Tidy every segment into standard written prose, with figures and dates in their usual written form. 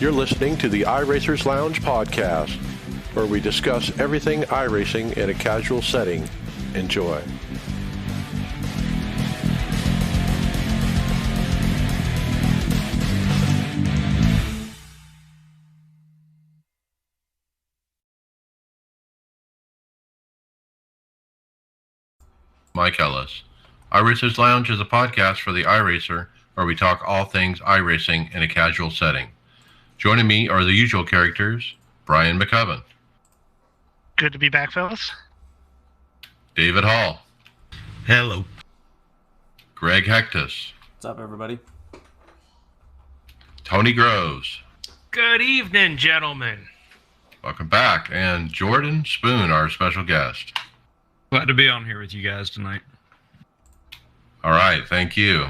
You're listening to the iRacers Lounge podcast, where we discuss everything iRacing in a casual setting. Enjoy. Mike Ellis. iRacers Lounge is a podcast for the iRacer, where we talk all things iRacing in a casual setting. Joining me are the usual characters, Brian McCubbin. Good to be back, fellas. David Hall. Hello. Greg Hectus. What's up, everybody? Tony Groves. Good evening, gentlemen. Welcome back. And Jordan Spoon, our special guest. Glad to be on here with you guys tonight. All right, thank you.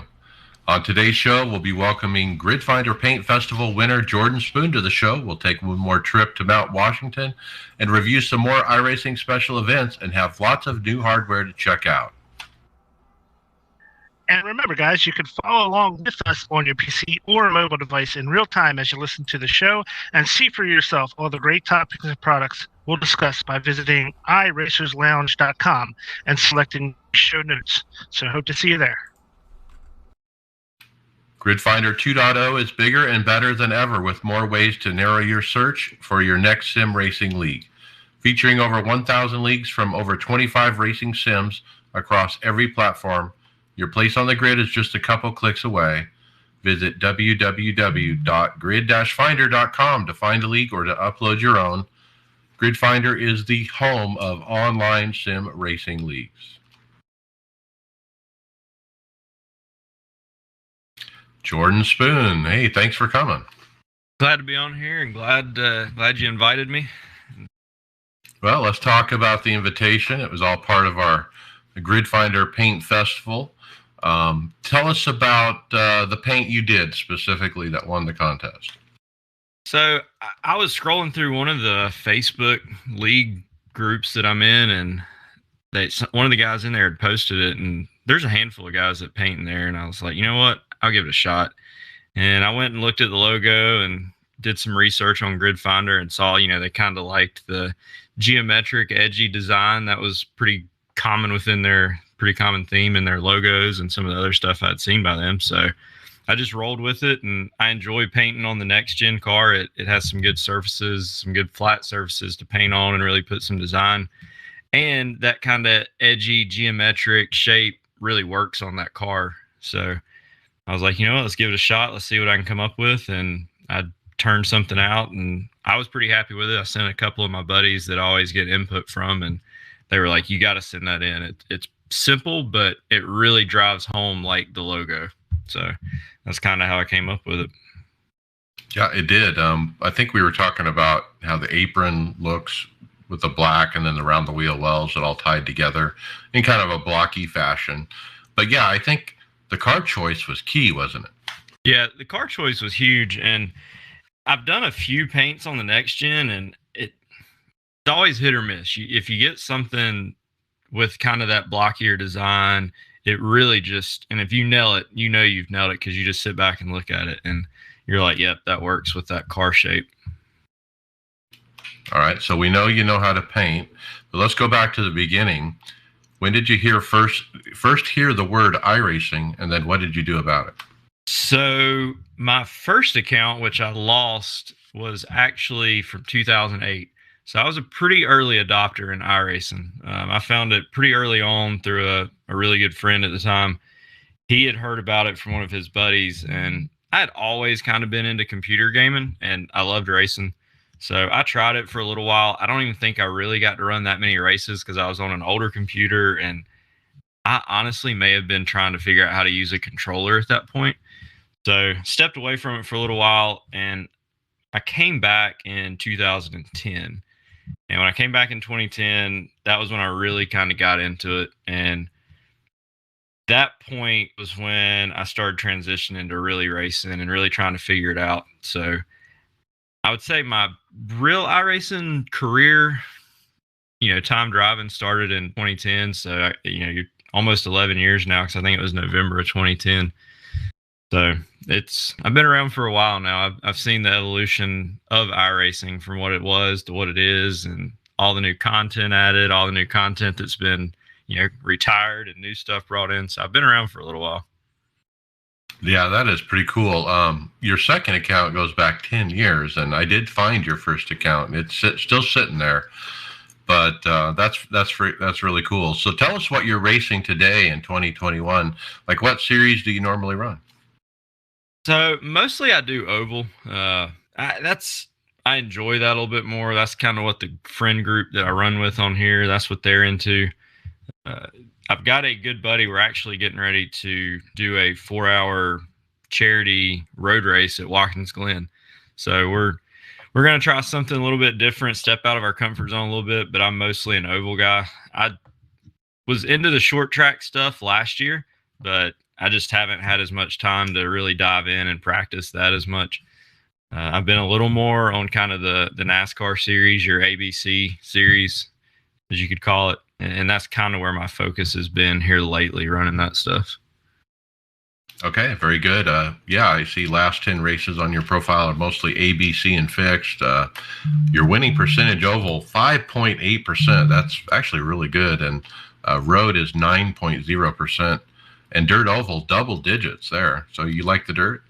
On today's show, we'll be welcoming Gridfinder Paint Festival winner Jordan Spoon to the show. We'll take one more trip to Mount Washington and review some more iRacing special events and have lots of new hardware to check out. And remember, guys, you can follow along with us on your PC or mobile device in real time as you listen to the show and see for yourself all the great topics and products we'll discuss by visiting iRacersLounge.com and selecting show notes. So hope to see you there. Gridfinder 2.0 is bigger and better than ever with more ways to narrow your search for your next sim racing league. Featuring over 1,000 leagues from over 25 racing sims across every platform, your place on the grid is just a couple clicks away. Visit www.grid-finder.com to find a league or to upload your own. Gridfinder is the home of online sim racing leagues. Jordan Spoon, hey, thanks for coming. Glad to be on here and glad you invited me. Well, let's talk about the invitation. It was all part of our Gridfinder Paint Festival. Tell us about the paint you did specifically that won the contest. So I was scrolling through one of the Facebook league groups that I'm in, and one of the guys in there had posted it, and there's a handful of guys that paint in there, and I was like, you know what? I'll give it a shot. And I went and looked at the logo and did some research on Gridfinder and saw, they kind of liked the geometric, edgy design that was pretty common theme in their logos and some of the other stuff I'd seen by them. So I just rolled with it, and I enjoy painting on the next gen car. It has some good surfaces, some good flat surfaces to paint on and really put some design. And that kind of edgy geometric shape really works on that car. So I was like, let's give it a shot. Let's see what I can come up with. And I turned something out, and I was pretty happy with it. I sent a couple of my buddies that I always get input from, and they were like, you got to send that in. It's simple, but it really drives home like the logo. So that's kind of how I came up with it. Yeah, it did. I think we were talking about how the apron looks with the black and then around the wheel wells, it all tied together in kind of a blocky fashion. But yeah, I think the car choice was key, wasn't it? Yeah, the car choice was huge. And I've done a few paints on the next gen, and it's always hit or miss. If you get something with kind of that blockier design, it really and if you nail it, you've nailed it because you just sit back and look at it and you're like, yep, that works with that car shape. All right, so we know you know how to paint, but let's go back to the beginning. When did you first hear the word iRacing, and then what did you do about it? So my first account, which I lost, was actually from 2008. So I was a pretty early adopter in iRacing. I found it pretty early on through a really good friend at the time. He had heard about it from one of his buddies, and I had always kind of been into computer gaming, and I loved racing. So I tried it for a little while. I don't even think I really got to run that many races because I was on an older computer, and I honestly may have been trying to figure out how to use a controller at that point. So stepped away from it for a little while, and I came back in 2010. And when I came back in 2010, that was when I really kind of got into it. And that point was when I started transitioning to really racing and really trying to figure it out. So I would say my real iRacing career, time driving started in 2010. So, you're almost 11 years now, because I think it was November of 2010. So I've been around for a while now. I've seen the evolution of iRacing from what it was to what it is, and all the new content added, all the new content that's been, retired and new stuff brought in. So I've been around for a little while. Yeah, that is pretty cool. Your second account goes back 10 years, and I did find your first account. It's still sitting there, but that's really cool. So tell us what you're racing today in 2021. Like, what series do you normally run? So mostly I do oval. I enjoy that a little bit more. That's kind of what the friend group that I run with on here, that's what they're into. I've got a good buddy. We're actually getting ready to do a 4-hour charity road race at Watkins Glen. So we're going to try something a little bit different, step out of our comfort zone a little bit, but I'm mostly an oval guy. I was into the short track stuff last year, but I just haven't had as much time to really dive in and practice that as much. I've been a little more on kind of the NASCAR series, your ABC series, as you could call it. And that's kind of where my focus has been here lately, running that stuff. Okay, very good. Yeah, I see last 10 races on your profile are mostly ABC and fixed. Your winning percentage oval, 5.8%. That's actually really good. And road is 9.0%. And dirt oval, double digits there. So you like the dirt?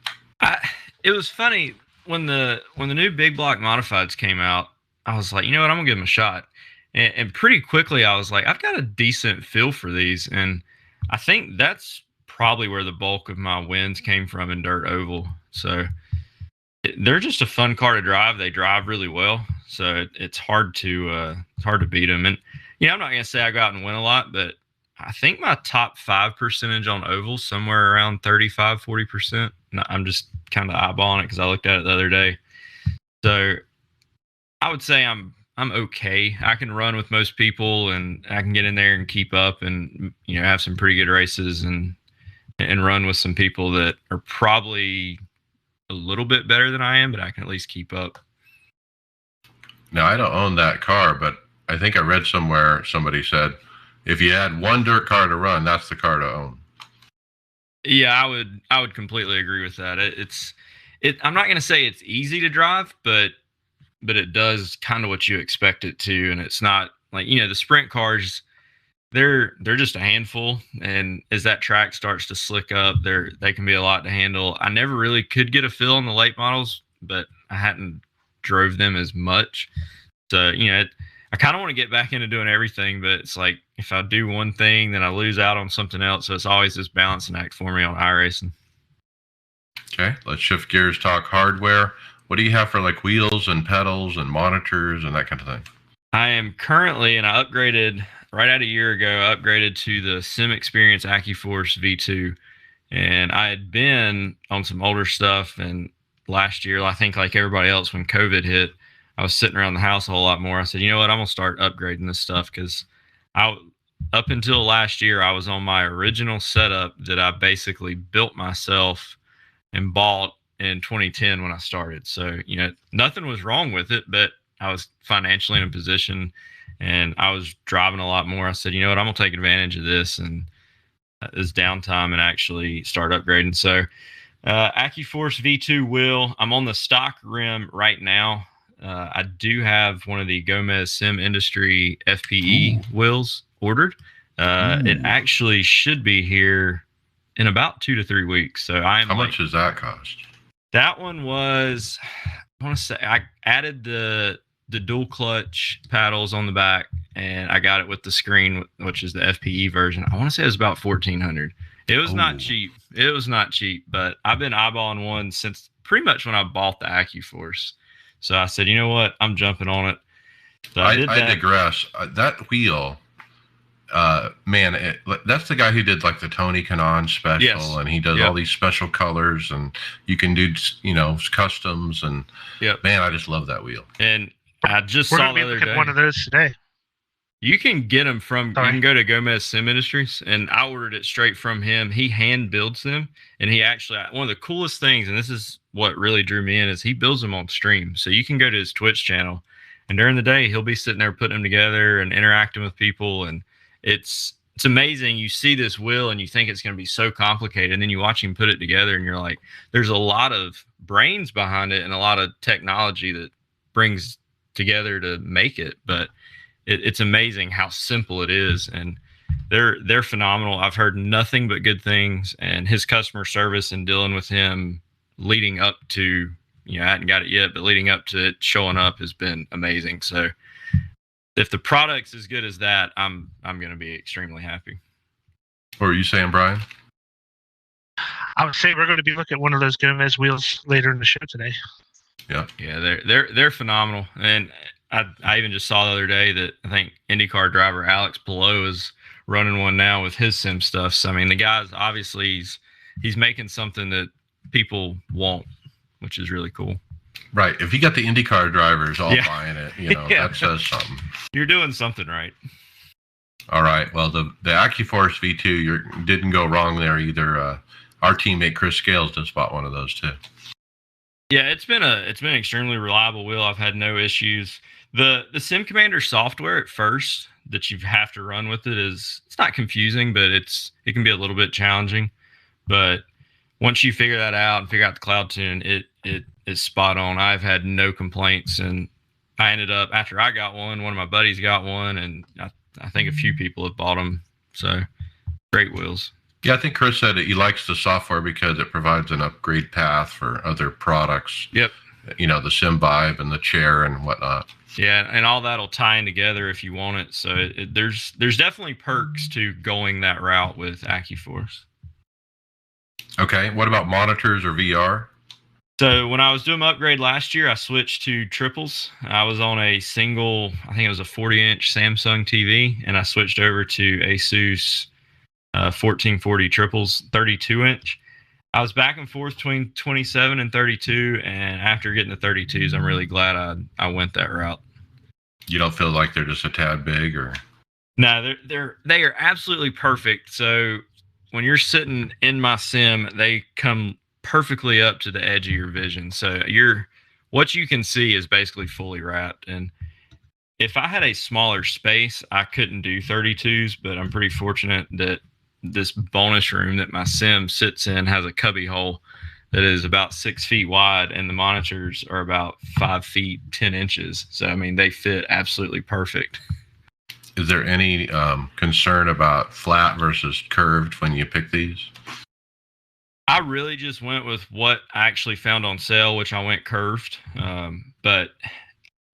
It was funny when the new big block modifieds came out. I was like, you know what, I'm gonna give them a shot. And pretty quickly, I was like, I've got a decent feel for these, and I think that's probably where the bulk of my wins came from in dirt oval. So they're just a fun car to drive. They drive really well, so it's hard to beat them. And I'm not gonna say I go out and win a lot, but I think my top 5 percentage on ovals somewhere around 35-40%. I'm just kind of eyeballing it because I looked at it the other day. So I would say I'm okay. I can run with most people, and I can get in there and keep up, and have some pretty good races and run with some people that are probably a little bit better than I am, but I can at least keep up. Now, I don't own that car, but I think I read somewhere somebody said, if you had one dirt car to run, that's the car to own. Yeah, I would completely agree with that. I'm not going to say it's easy to drive, but it does kind of what you expect it to, and it's not like the sprint cars. They're just a handful, and as that track starts to slick up, they can be a lot to handle. I never really could get a feel on the late models, but I hadn't drove them as much, so I kind of want to get back into doing everything, but it's like if I do one thing, then I lose out on something else. So it's always this balancing act for me on iRacing. Okay, let's shift gears, talk hardware. What do you have for like wheels and pedals and monitors and that kind of thing? I am currently, and I upgraded right at a year ago, I upgraded to the Sim Experience AccuForce V2. And I had been on some older stuff. And last year, I think like everybody else, when COVID hit, I was sitting around the house a whole lot more. I said, you know what, I'm going to start upgrading this stuff because up until last year, I was on my original setup that I basically built myself and bought in 2010 when I started. So, nothing was wrong with it, but I was financially in a position and I was driving a lot more. I said, you know what, I'm going to take advantage of this and this downtime and actually start upgrading. So, AccuForce V2 wheel, I'm on the stock rim right now. I do have one of the Gomez Sim Industry FPE wheels ordered. It actually should be here in about 2 to 3 weeks. So How much does that cost? That one was, I want to say, I added the dual clutch paddles on the back, and I got it with the screen, which is the FPE version. I want to say it was about $1,400. It was not cheap. It was not cheap, but I've been eyeballing one since pretty much when I bought the AccuForce. So I said, you know what? I'm jumping on it. So I digress. That wheel, man, that's the guy who did like the Tony Kanaan special, yes. And he does all these special colors, and you can do, customs, and man, I just love that wheel. And I just saw the other day one of those today. You can get them from, you can go to Gomez Sim Industries, and I ordered it straight from him. He hand builds them, and he actually, one of the coolest things, and this is what really drew me in, is he builds them on stream. So you can go to his Twitch channel, and during the day, he'll be sitting there putting them together and interacting with people, and it's it's amazing. You see this wheel and you think it's going to be so complicated, and then you watch him put it together and you're like, there's a lot of brains behind it and a lot of technology that brings together to make it. But it's amazing how simple it is, and they're phenomenal. I've heard nothing but good things, and his customer service and dealing with him leading up to, I hadn't got it yet, but leading up to it showing up has been amazing. So if the product's as good as that, I'm going to be extremely happy. What were you saying, Brian? I would say we're going to be looking at one of those Gomez wheels later in the show today. Yeah. Yeah, they're phenomenal. And I even just saw the other day that I think IndyCar driver Alex Palou is running one now with his sim stuff. So I mean, the guy's obviously he's making something that people want, which is really cool. Right. If you got the IndyCar drivers all Yeah. buying it, that says something. You're doing something right. All right. Well, the AccuForce V2 didn't go wrong there either. Our teammate Chris Scales just bought one of those too. Yeah, it's been an extremely reliable wheel. I've had no issues. The Sim Commander software at first that you have to run with it's not confusing, but it can be a little bit challenging. But once you figure that out and figure out the cloud tune, it is spot on. I've had no complaints, and I ended up, after I got one of my buddies got one, and I think a few people have bought them. So great wheels. Yeah, I think Chris said that he likes the software because it provides an upgrade path for other products. Yep. The Sim Vibe and the chair and whatnot. Yeah, and all that'll tie in together if you want it. So there's definitely perks to going that route with AccuForce. Okay, what about monitors or VR? So when I was doing my upgrade last year, I switched to triples. I was on a single, I think it was a 40-inch Samsung TV, and I switched over to Asus 1440 triples, 32-inch. I was back and forth between 27 and 32, and after getting the 32s, I'm really glad I went that route. You don't feel like they're just a tad big, or? No, they are absolutely perfect. So when you're sitting in my sim, they come perfectly up to the edge of your vision. So what you can see is basically fully wrapped. And if I had a smaller space, I couldn't do 32s, but I'm pretty fortunate that this bonus room that my sim sits in has a cubby hole that is about 6 feet wide, and the monitors are about 5 feet 10 inches. So I mean, they fit absolutely perfect. Is there any concern about flat versus curved when you pick these? I really just went with what I actually found on sale, which I went curved. But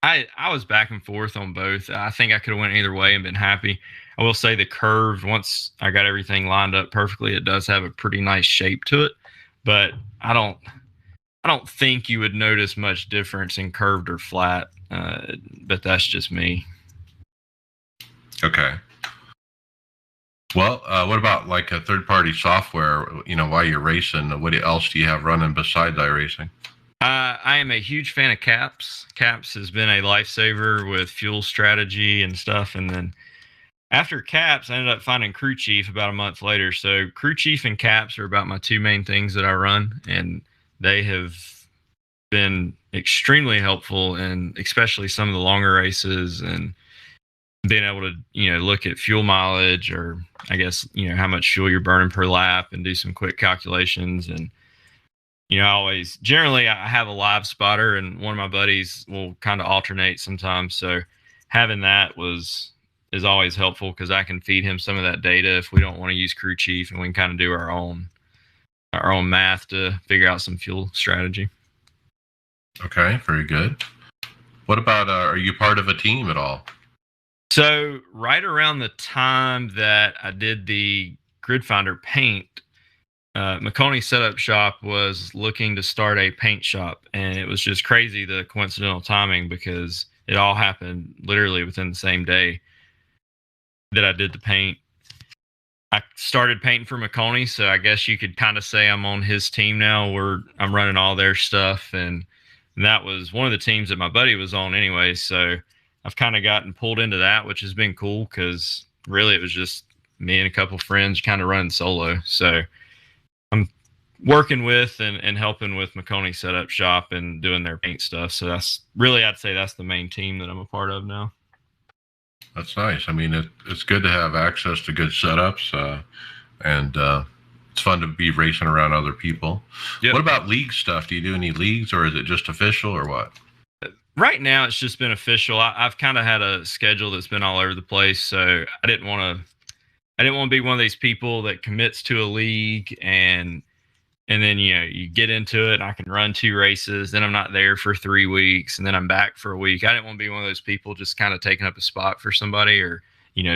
I was back and forth on both. I think I could have went either way and been happy. I will say the curved, once I got everything lined up perfectly, it does have a pretty nice shape to it. But I don't think you would notice much difference in curved or flat. But that's just me. Okay. Well, what about like a third-party software? While you're racing, what else do you have running besides iRacing? I am a huge fan of Caps. Caps has been a lifesaver with fuel strategy and stuff. And then after Caps, I ended up finding Crew Chief about a month later. So Crew Chief and Caps are about my two main things that I run, and they have been extremely helpful, and especially some of the longer races and being able to, look at fuel mileage, or I guess, how much fuel you're burning per lap, and do some quick calculations. And, generally I have a live spotter, and one of my buddies will kind of alternate sometimes. So having that is always helpful, because I can feed him some of that data if we don't want to use Crew Chief, and we can kind of do our own math to figure out some fuel strategy. Okay, very good. What about, are you part of a team at all? So right around the time that I did the Grid Finder paint, McConey Setup Shop was looking to start a paint shop, and it was just crazy, the coincidental timing, because it all happened literally within the same day that I did the paint. I started painting for McConey, so I guess you could kind of say I'm on his team now, where I'm running all their stuff, and that was one of the teams that my buddy was on anyway. So I've kind of gotten pulled into that, which has been cool, because really it was just me and a couple friends kind of running solo. So I'm working with and helping with McConey Setup Shop and doing their paint stuff. So that's really, I'd say that's the main team that I'm a part of now. That's nice. I mean, it's good to have access to good setups, and it's fun to be racing around other people. Yep. What about league stuff? Do you do any leagues, or is it just official, or what? Right now, it's just been official. I've kind of had a schedule that's been all over the place, so I didn't want to be one of these people that commits to a league and then you get into it and I can run 2 races, then I'm not there for 3 weeks, and then I'm back for a week. I didn't want to be one of those people just kind of taking up a spot for somebody, or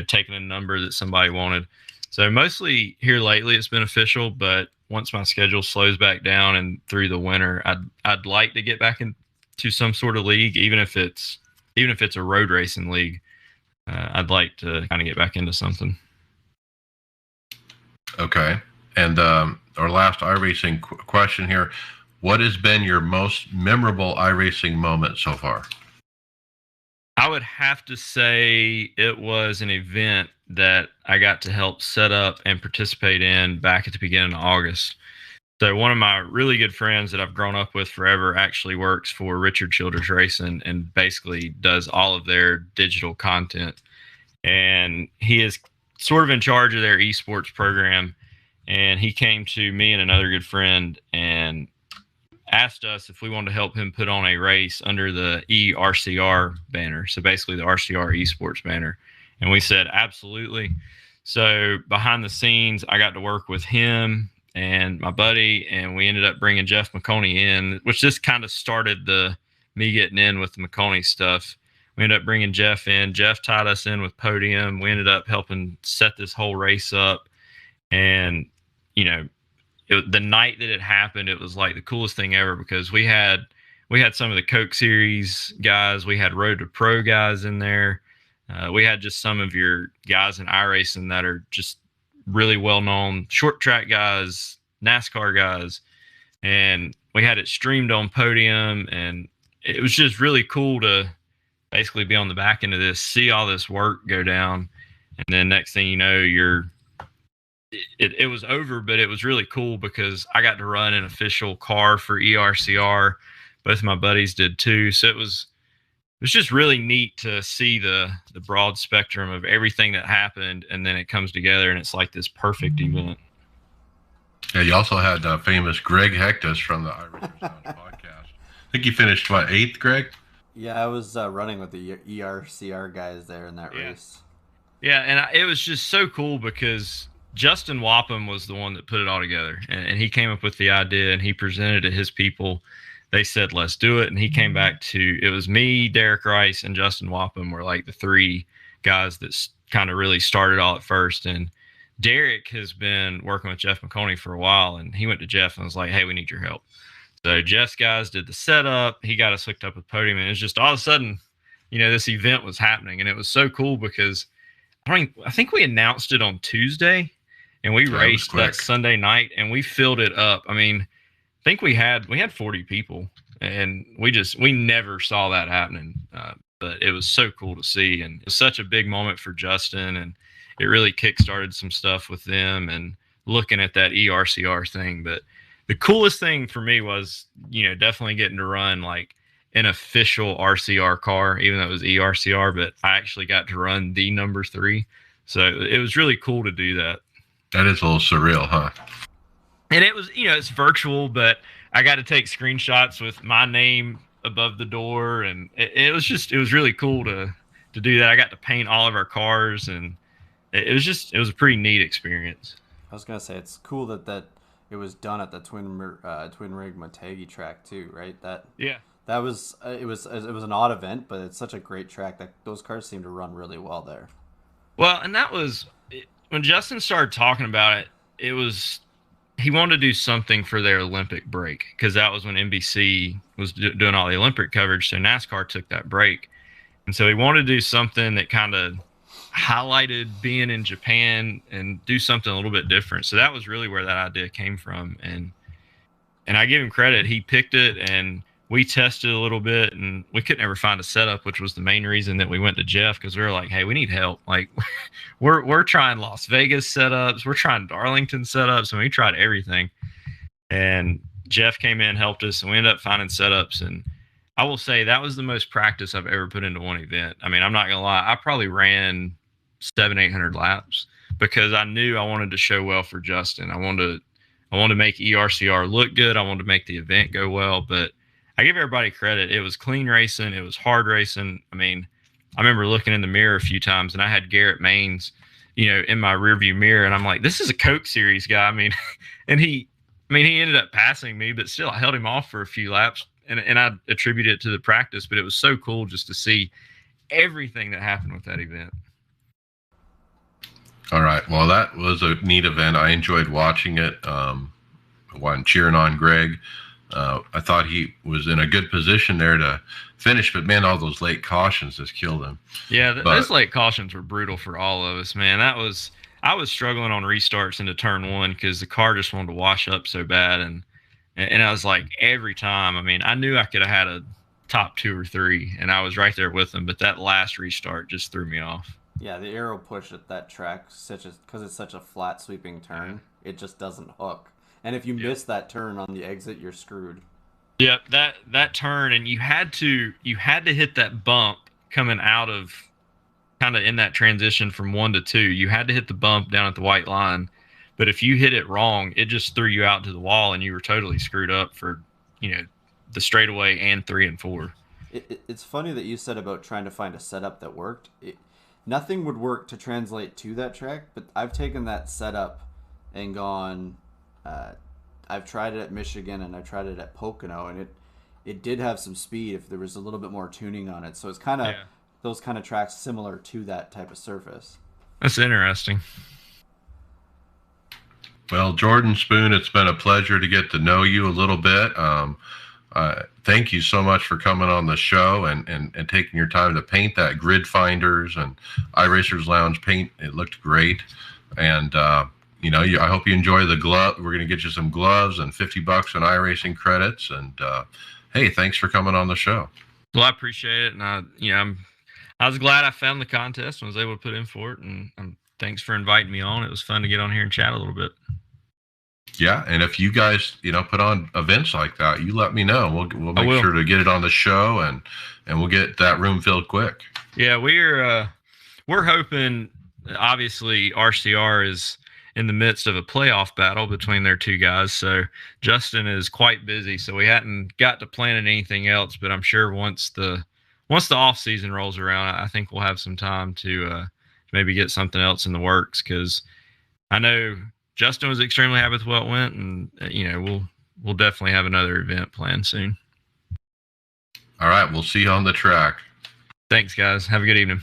taking a number that somebody wanted. So mostly here lately it's been official, but once my schedule slows back down and through the winter, I'd like to get back into some sort of league, even if it's a road racing league. I'd like to kind of get back into something. Okay. And our last iRacing question here: what has been your most memorable iRacing moment so far? I would have to say it was an event that I got to help set up and participate in back at the beginning of August. So one of my really good friends that I've grown up with forever actually works for Richard Childress Racing and basically does all of their digital content. And he is sort of in charge of their esports program. And he came to me and another good friend and asked us if we wanted to help him put on a race under the eRCR banner. So basically the RCR esports banner. And we said, absolutely. So behind the scenes, I got to work with him and my buddy, and we ended up bringing Jeff McConey in, which just kind of started me getting in with the McConey stuff. We ended up bringing Jeff in. Jeff tied us in with Podium. We ended up helping set this whole race up. And, the night that it happened, it was like the coolest thing ever, because we had some of the Coke Series guys. We had Road to Pro guys in there. We had just some of your guys in iRacing that are just really well-known short track guys, NASCAR guys. And we had it streamed on Podium, and it was just really cool to basically be on the back end of this, see all this work go down. And then next thing you know, it was over, but it was really cool because I got to run an official car for eRCR. Both of my buddies did too. So it was just really neat to see the broad spectrum of everything that happened, and then it comes together and it's like this perfect event. Yeah, you also had famous Greg Hectus from the iRacers Lounge podcast. I think you finished, what, 8th, Greg? Yeah, I was running with the eRCR guys there in that race. Yeah, and it was just so cool because Justin Wapham was the one that put it all together, and he came up with the idea and he presented it to his people. They said, let's do it. And he came back to, it was me, Derek Rice, and Justin Wapham were like the 3 guys that kind of really started all at first. And Derek has been working with Jeff McConey for a while, and he went to Jeff and was like, hey, we need your help. So Jeff's guys did the setup. He got us hooked up with Podium, and it was just all of a sudden, this event was happening. And it was so cool because I think we announced it on Tuesday, and we raced that Sunday night, and we filled it up. I mean, I think we had 40 people, and we never saw that happening. But it was so cool to see, and it was such a big moment for Justin, and it really kickstarted some stuff with them and looking at that eRCR thing. But the coolest thing for me was, definitely getting to run like an official RCR car, even though it was eRCR, but I actually got to run the number 3. So it was really cool to do that. That is a little surreal, huh? And it was, it's virtual, but I got to take screenshots with my name above the door. And it was really cool to do that. I got to paint all of our cars, and it was a pretty neat experience. I was going to say, it's cool that it was done at the Twin Rig Motegi track too, right? That was it was an odd event, but it's such a great track that those cars seem to run really well there. Well, and that was when Justin started talking about it. It was he wanted to do something for their Olympic break, because that was when NBC was doing all the Olympic coverage. So NASCAR took that break, and so he wanted to do something that kind of highlighted being in Japan and do something a little bit different. So that was really where that idea came from, and I give him credit. He picked it, and we tested a little bit, and we couldn't ever find a setup, which was the main reason that we went to Jeff, because we were like, hey, we need help. Like, we're trying Las Vegas setups, we're trying Darlington setups, and we tried everything. And Jeff came in, helped us, and we ended up finding setups. And I will say that was the most practice I've ever put into one event. I mean, I'm not gonna lie, I probably ran 700-800 laps because I knew I wanted to show well for Justin. I wanted to make ERCR look good. I wanted to make the event go well. But I give everybody credit. It was clean racing. It was hard racing. I mean, I remember looking in the mirror a few times, and I had Garrett Maines, in my rearview mirror, and I'm like, this is a Coke Series guy. I mean, and he ended up passing me, but still, I held him off for a few laps, and I attribute it to the practice. But it was so cool just to see everything that happened with that event. All right. Well, that was a neat event. I enjoyed watching it. While cheering on Greg. I thought he was in a good position there to finish, but man, all those late cautions just killed him. Yeah, those late cautions were brutal for all of us, man. I was struggling on restarts into turn one because the car just wanted to wash up so bad, and I was like, every time. I mean, I knew I could have had a top 2 or 3, and I was right there with them, but that last restart just threw me off. Yeah, the aero push at that track, because it's such a flat sweeping turn, it just doesn't hook. And if you miss that turn on the exit, you're screwed. Yep, that turn, and you had to hit that bump coming out of kind of in that transition from 1 to 2. You had to hit the bump down at the white line, but if you hit it wrong, it just threw you out to the wall, and you were totally screwed up for the straightaway and 3 and 4. It's funny that you said about trying to find a setup that worked. Nothing would work to translate to that track, but I've taken that setup and gone. I've tried it at Michigan and I've tried it at Pocono, and it did have some speed if there was a little bit more tuning on it. So it's kind of those kind of tracks similar to that type of surface. That's interesting. Well, Jordan Spoon, it's been a pleasure to get to know you a little bit. Thank you so much for coming on the show and taking your time to paint that Grid Finders and iRacers Lounge paint. It looked great. And, I hope you enjoy the glove. We're going to get you some gloves and $50 in iRacing credits. And, hey, thanks for coming on the show. Well, I appreciate it. And I was glad I found the contest and was able to put in for it. And thanks for inviting me on. It was fun to get on here and chat a little bit. Yeah, and if you guys, put on events like that, you let me know. We'll make sure to get it on the show, and we'll get that room filled quick. Yeah, we're hoping. Obviously, RCR is in the midst of a playoff battle between their two guys, so Justin is quite busy. So we hadn't got to planning anything else, but I'm sure once the off season rolls around, I think we'll have some time to maybe get something else in the works, because I know Justin was extremely happy with what went, and we'll definitely have another event planned soon. All right, we'll see you on the track. Thanks, guys. Have a good evening.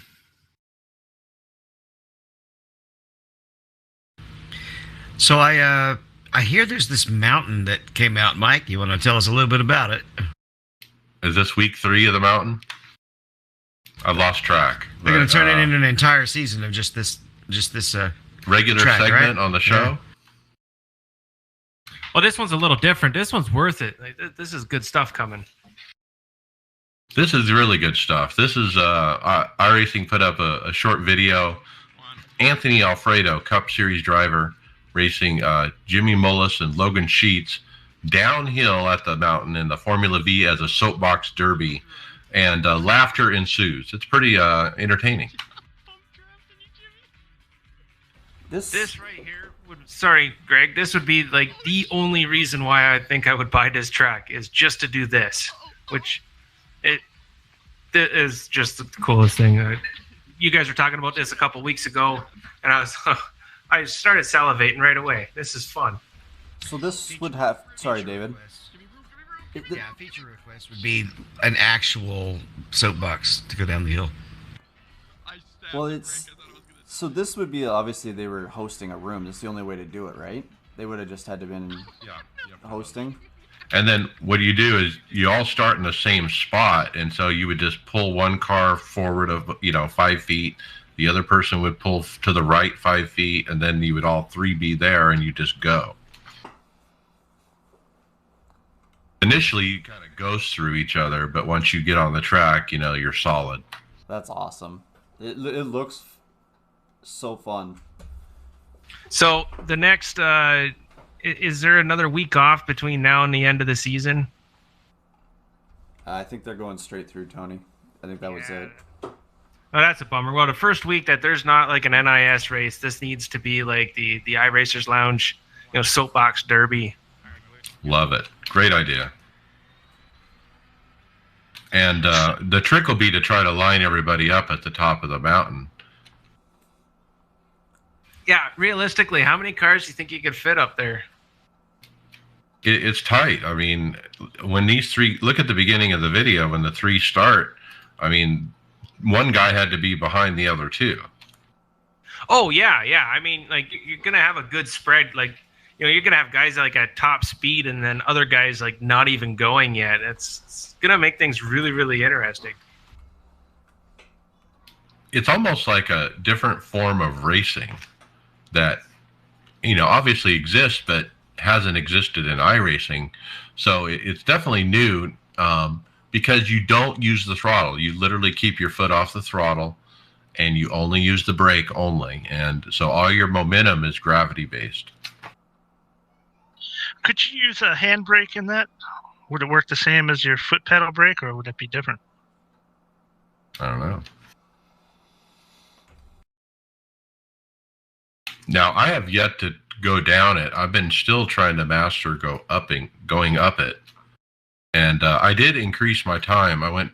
So I hear there's this mountain that came out, Mike. You want to tell us a little bit about it? Is this week 3 of the mountain? I've lost track. They're going to turn it into an entire season of just this regular track, segment, right? On the show. Yeah. Well, this one's a little different. This one's worth it. This is good stuff coming. This is really good stuff. This is iRacing put up a short video. Anthony Alfredo, Cup Series driver, racing Jimmy Mullis and Logan Sheets downhill at the mountain in the Formula V as a soapbox derby, and laughter ensues. It's pretty entertaining. This right here sorry, Greg, this would be like the only reason why I think I would buy this track, is just to do this, which it is just the coolest thing. You guys were talking about this a couple weeks ago, and I started salivating right away. This is fun. So this would have, sorry, David. Yeah, feature request would be an actual soapbox to go down the hill. Well, so this would be, obviously they were hosting a room. That's the only way to do it, right? They would have just had to been hosting. And then what you do is you all start in the same spot, and so you would just pull one car forward of 5 feet. The other person would pull to the right 5 feet, and then you would all 3 be there, and you just go. Initially, you kind of ghost through each other, but once you get on the track, you're solid. That's awesome. It looks so fun. So the next, is there another week off between now and the end of the season? I think they're going straight through, Tony. I think that was it. Oh, that's a bummer. Well, the first week that there's not like an NIS race, this needs to be like the iRacers Lounge, soapbox derby. Love it. Great idea. And the trick will be to try to line everybody up at the top of the mountain. Yeah, realistically, how many cars do you think you could fit up there? It's tight. I mean, when these three, look at the beginning of the video, when the three start, I mean, one guy had to be behind the other two. Oh, yeah. I mean, like, you're going to have a good spread. Like, you're going to have guys like at top speed and then other guys like not even going yet. It's going to make things really, really interesting. It's almost like a different form of racing that, obviously exists, but hasn't existed in iRacing. So it's definitely new because you don't use the throttle. You literally keep your foot off the throttle and you only use the brake only. And so all your momentum is gravity based. Could you use a handbrake in that? Would it work the same as your foot pedal brake, or would it be different? I don't know. Now, I have yet to go down it. I've been still trying to master going up it. And I did increase my time. I went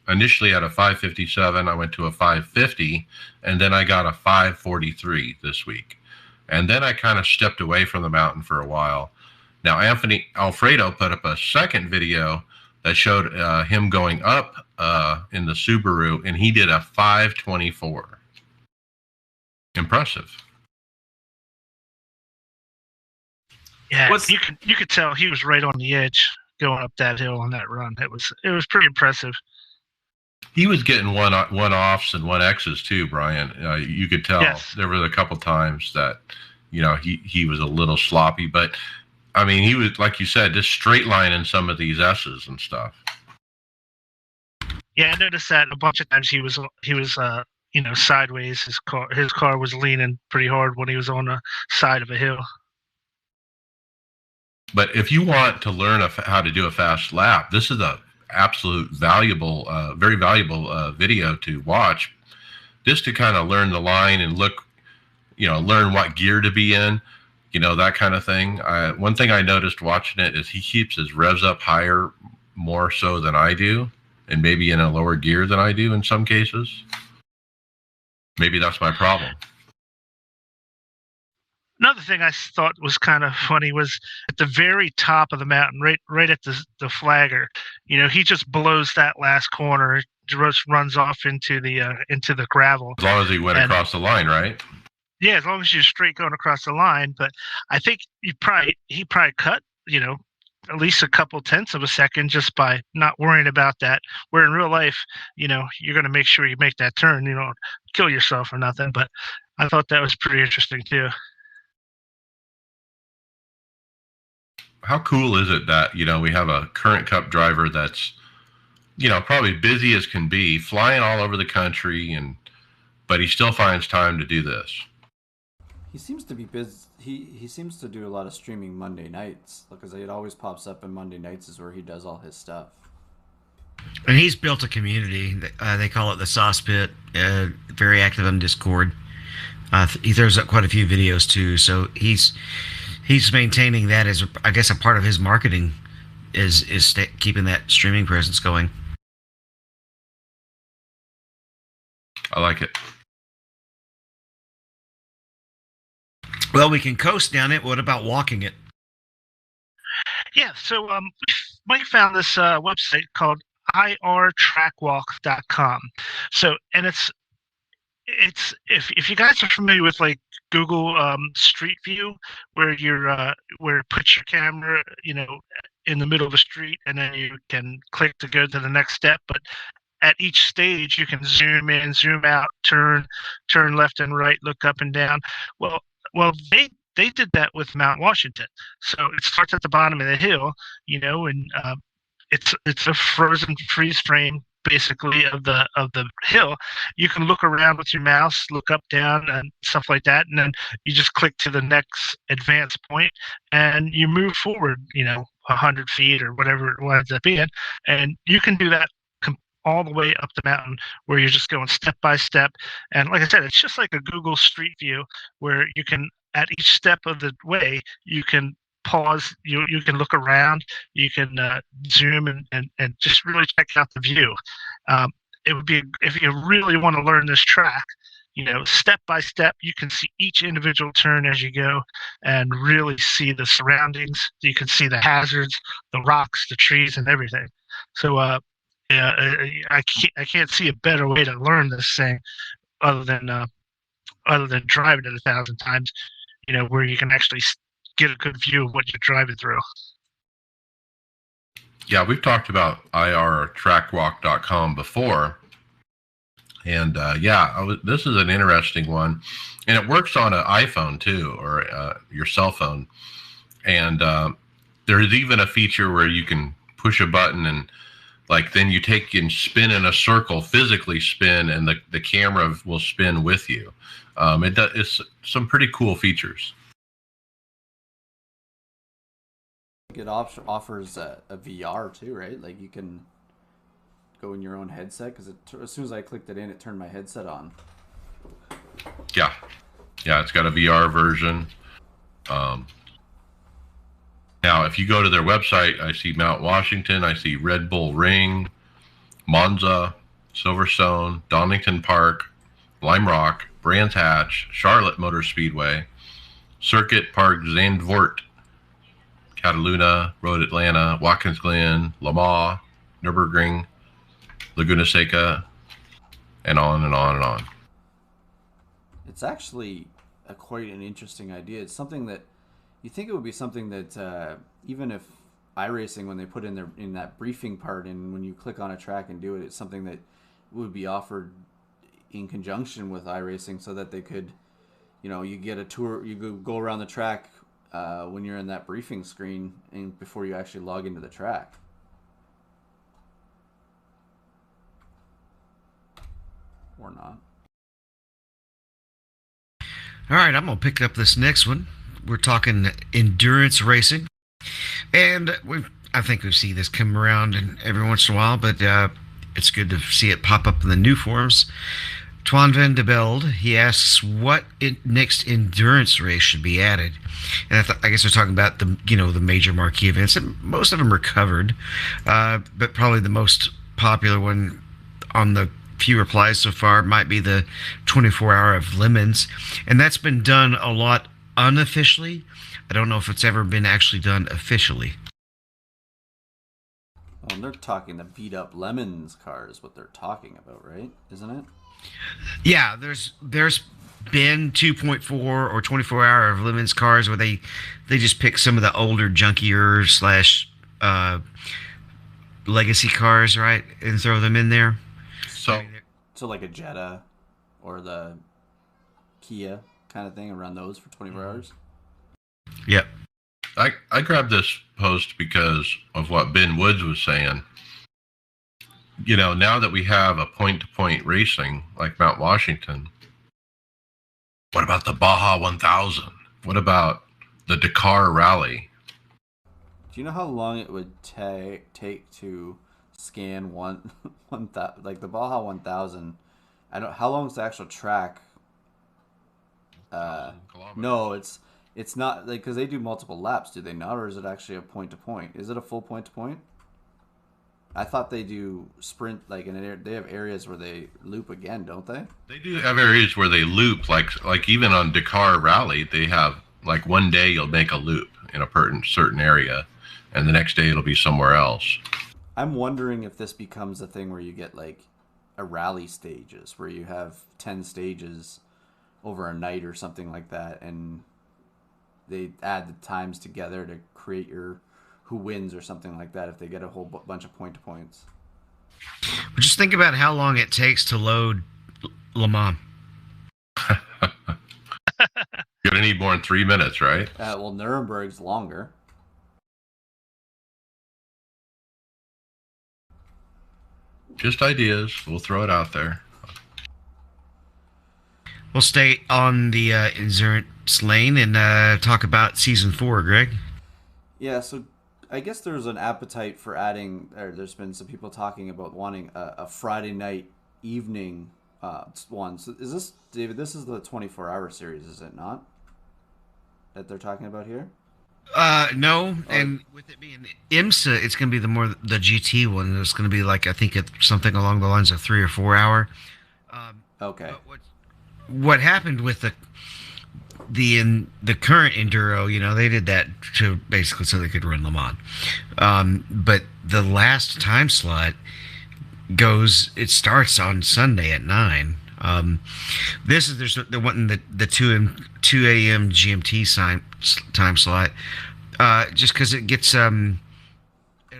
initially at a 5:57. I went to a 5:50, and then I got a 5:43 this week. And then I kind of stepped away from the mountain for a while. Now, Anthony Alfredo put up a second video that showed him going up in the Subaru, and he did a 5:24. Impressive. Yeah, you could tell he was right on the edge going up that hill on that run. It was pretty impressive. He was getting one offs and 1Xs too, Brian. You could tell. Yes. There were a couple times that he was a little sloppy, but I mean, he was, like you said, just straight lining some of these S's and stuff. Yeah, I noticed that a bunch of times he was sideways. His car was leaning pretty hard when he was on the side of a hill. But if you want to learn how to do a fast lap, this is a absolute valuable, very valuable video to watch, just to kind of learn the line and learn what gear to be in, that kind of thing. One thing I noticed watching it is he keeps his revs up higher more so than I do, and maybe in a lower gear than I do in some cases. Maybe that's my problem. Another thing I thought was kind of funny was at the very top of the mountain, right at the flagger. He just blows that last corner, just runs off into the gravel. As long as he went across the line, right? Yeah, as long as you're straight going across the line. But I think he probably cut, at least a couple tenths of a second just by not worrying about that. Where in real life, you're going to make sure you make that turn. You don't kill yourself or nothing. But I thought that was pretty interesting too. How cool is it that, we have a current cup driver that's, probably busy as can be, flying all over the country, but he still finds time to do this. He seems to be busy. He seems to do a lot of streaming Monday nights, because it always pops up in Monday nights is where he does all his stuff. And he's built a community. They call it the Sauce Pit. Very active on Discord. He throws up quite a few videos too. So he's maintaining that as, I guess, a part of his marketing is keeping that streaming presence going. I like it. Well, we can coast down it. What about walking it? Yeah, so Mike found this website called irtrackwalk.com. So, and it's if you guys are familiar with like Google Street View, where where it puts your camera, in the middle of a street, and then you can click to go to the next step. But at each stage, you can zoom in, zoom out, turn left and right, look up and down. Well, they did that with Mount Washington. So it starts at the bottom of the hill, and it's a frozen freeze frame basically of the hill. You can look around with your mouse, look up, down, and stuff like that, and then you just click to the next advanced point and you move forward, 100 feet or whatever it winds up being. And you can do that all the way up the mountain where you're just going step by step. And like I said, it's just like a Google Street View where you can, at each step of the way, you can pause, you can look around, you can zoom and just really check out the view. It would be, if you really want to learn this track, step by step, you can see each individual turn as you go and really see the surroundings. You can see the hazards, the rocks, the trees, and everything. So I can't see a better way to learn this thing other than driving it 1,000 times, where you can actually get a good view of what you're driving through. Yeah, we've talked about irtrackwalk.com before. And this is an interesting one. And it works on an iPhone too, or your cell phone. And there's even a feature where you can push a button and then you take and spin in a circle, physically spin, and the camera will spin with you. It's some pretty cool features. It offers a VR too, right? Like you can go in your own headset, because as soon as I clicked it in, it turned my headset on. Yeah, it's got a VR version. Now, if you go to their website, I see Mount Washington, I see Red Bull Ring, Monza, Silverstone, Donington Park, Lime Rock, Brands Hatch, Charlotte Motor Speedway, Circuit Park Zandvoort, Cataluna, Road Atlanta, Watkins Glen, Lamar, Nürburgring, Laguna Seca, and on and on and on. It's actually quite an interesting idea. It's something that you think it would be something that even if iRacing, when they put in that briefing part, and when you click on a track and do it, it's something that would be offered in conjunction with iRacing, so that they could, you get a tour, you go around the track when you're in that briefing screen and before you actually log into the track. Or not. All right, I'm going to pick up this next one. We're talking endurance racing. And I think we see this come around every once in a while, but it's good to see it pop up in the new forums. Twan van de Belde, he asks what next endurance race should be added. And I guess they're talking about the major marquee events. And most of them are covered, but probably the most popular one on the few replies so far might be the 24-hour of Lemons. And that's been done a lot unofficially. I don't know if it's ever been actually done officially. Well, they're talking the beat up Lemons car is what they're talking about, right? Isn't it? Yeah, there's been 2.4 or 24-hour of Lemons cars where they just pick some of the older junkier / legacy cars, right, and throw them in there. So like a Jetta or the Kia kind of thing, and run those for 24 hours? Yep. I grabbed this post because of what Ben Woods was saying. Now that we have a point-to-point racing like Mount Washington, what about the Baja 1000? What about the Dakar Rally? Do you know how long it would take to scan one like the Baja 1000? How long is the actual track? No, it's not, like, because they do multiple laps, do they not? Or is it actually a point to point? Is it a full point to point? I thought they do sprint, like they have areas where they loop again, don't they? They do have areas where they loop, like even on Dakar Rally, they have like one day you'll make a loop in a certain area, and the next day it'll be somewhere else. I'm wondering if this becomes a thing where you get like a rally stages, where you have 10 stages over a night or something like that, and they add the times together to create your who wins or something like that if they get a whole bunch of point to points. Well, just think about how long it takes to load Le Mans. You're gonna need more than 3 minutes, right? Well, Nuremberg's longer. Just ideas. We'll throw it out there. We'll stay on the endurance lane and talk about season 4, Greg. Yeah, so I guess there's an appetite for adding, or there's been some people talking about wanting a Friday night evening one. So is this, David, this is the 24-hour series, is it not? That they're talking about here? No, and with it being IMSA, it's going to be the GT one. It's going to be like, I think it's something along the lines of 3 or 4 hour. Okay. What happened with the current enduro, they did that to basically so they could run Le Mans. But the last time slot it starts on Sunday at 9. There's the one the 2 a.m. GMT time slot. Just because it gets it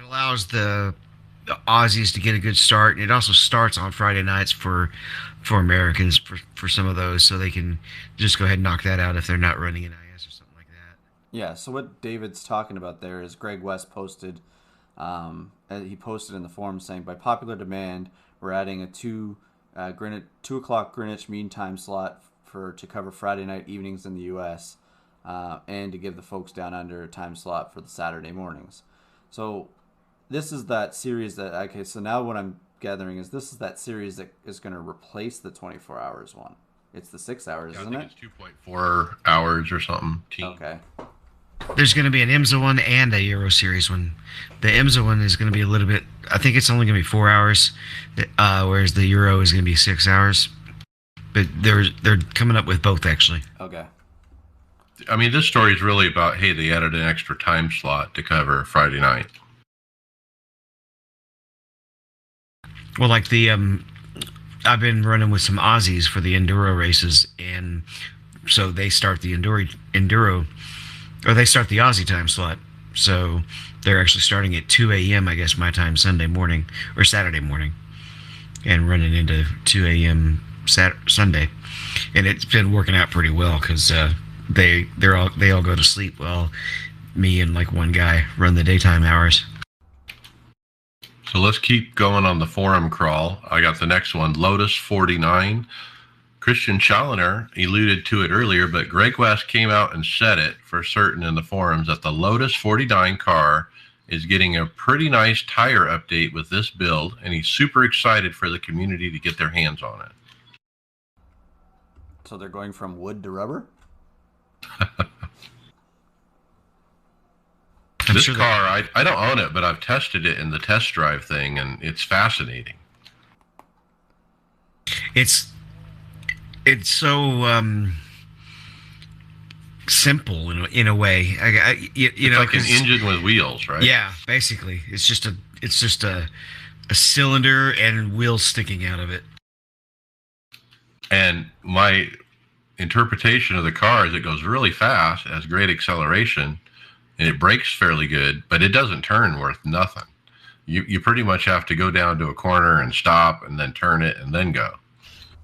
allows the Aussies to get a good start, and it also starts on Friday nights for Americans for some of those, so they can just go ahead and knock that out if they're not running an IS or something like that. Yeah. So what David's talking about there is Greg West posted. He posted in the forum saying, by popular demand, we're adding a 2 o'clock Greenwich Mean Time slot to cover Friday night evenings in the U.S. And to give the folks down under a time slot for the Saturday mornings. So this is that series so now what I'm gathering is this is that series that is going to replace the 24 hours one. It's the 6 hours, isn't it? I think it's 2.4 hours or something. Okay. There's going to be an IMSA one and a Euro Series one. The IMSA one is going to be a little bit, I think it's only going to be 4 hours, whereas the Euro is going to be 6 hours. But they're coming up with both, actually. Okay. I mean, this story is really about, hey, they added an extra time slot to cover Friday night. Well, like I've been running with some Aussies for the enduro races, and so they start the enduro, or they start the Aussie time slot. So they're actually starting at 2 a.m., I guess, my time, Sunday morning or Saturday morning, and running into 2 a.m. Sunday, and it's been working out pretty well because they all go to sleep while me and like one guy run the daytime hours. So let's keep going on the forum crawl. I got the next one, Lotus 49. Christian Challoner alluded to it earlier, but Greg West came out and said it for certain in the forums that the Lotus 49 car is getting a pretty nice tire update with this build, and he's super excited for the community to get their hands on it. So they're going from wood to rubber? This car, I don't own it, but I've tested it in the test drive thing, and it's fascinating. It's so simple in a way. It's like an engine with wheels, right? Yeah, basically, it's just a cylinder and wheels sticking out of it. And my interpretation of the car is it goes really fast, has great acceleration, and it brakes fairly good, but it doesn't turn worth nothing. You pretty much have to go down to a corner and stop and then turn it and then go.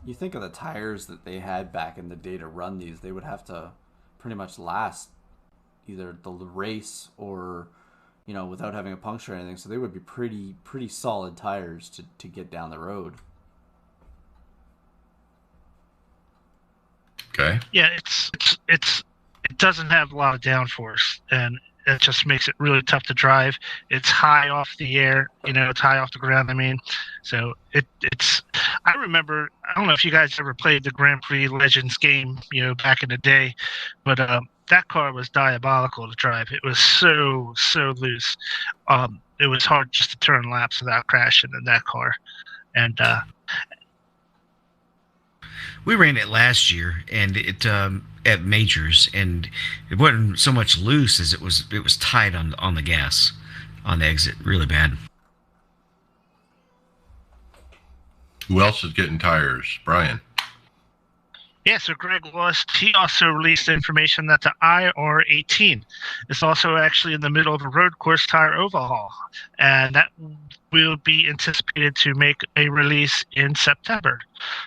You think of the tires that they had back in the day to run these, they would have to pretty much last either the race or, without having a puncture or anything. So they would be pretty solid tires to get down the road. Okay. Yeah, it doesn't have a lot of downforce, and it just makes it really tough to drive. It's high off the air, it's high off the ground. I mean, so it's. I remember. I don't know if you guys ever played the Grand Prix Legends game, back in the day, but that car was diabolical to drive. It was so loose. It was hard just to turn laps without crashing in that car, and. We ran it last year, and it at majors, and it wasn't so much loose as it was tight on the gas, on the exit, really bad. Who else is getting tires? Brian. Yeah, so Greg West, he also released information that the IR18 is also actually in the middle of a road course tire overhaul, and that will be anticipated to make a release in September.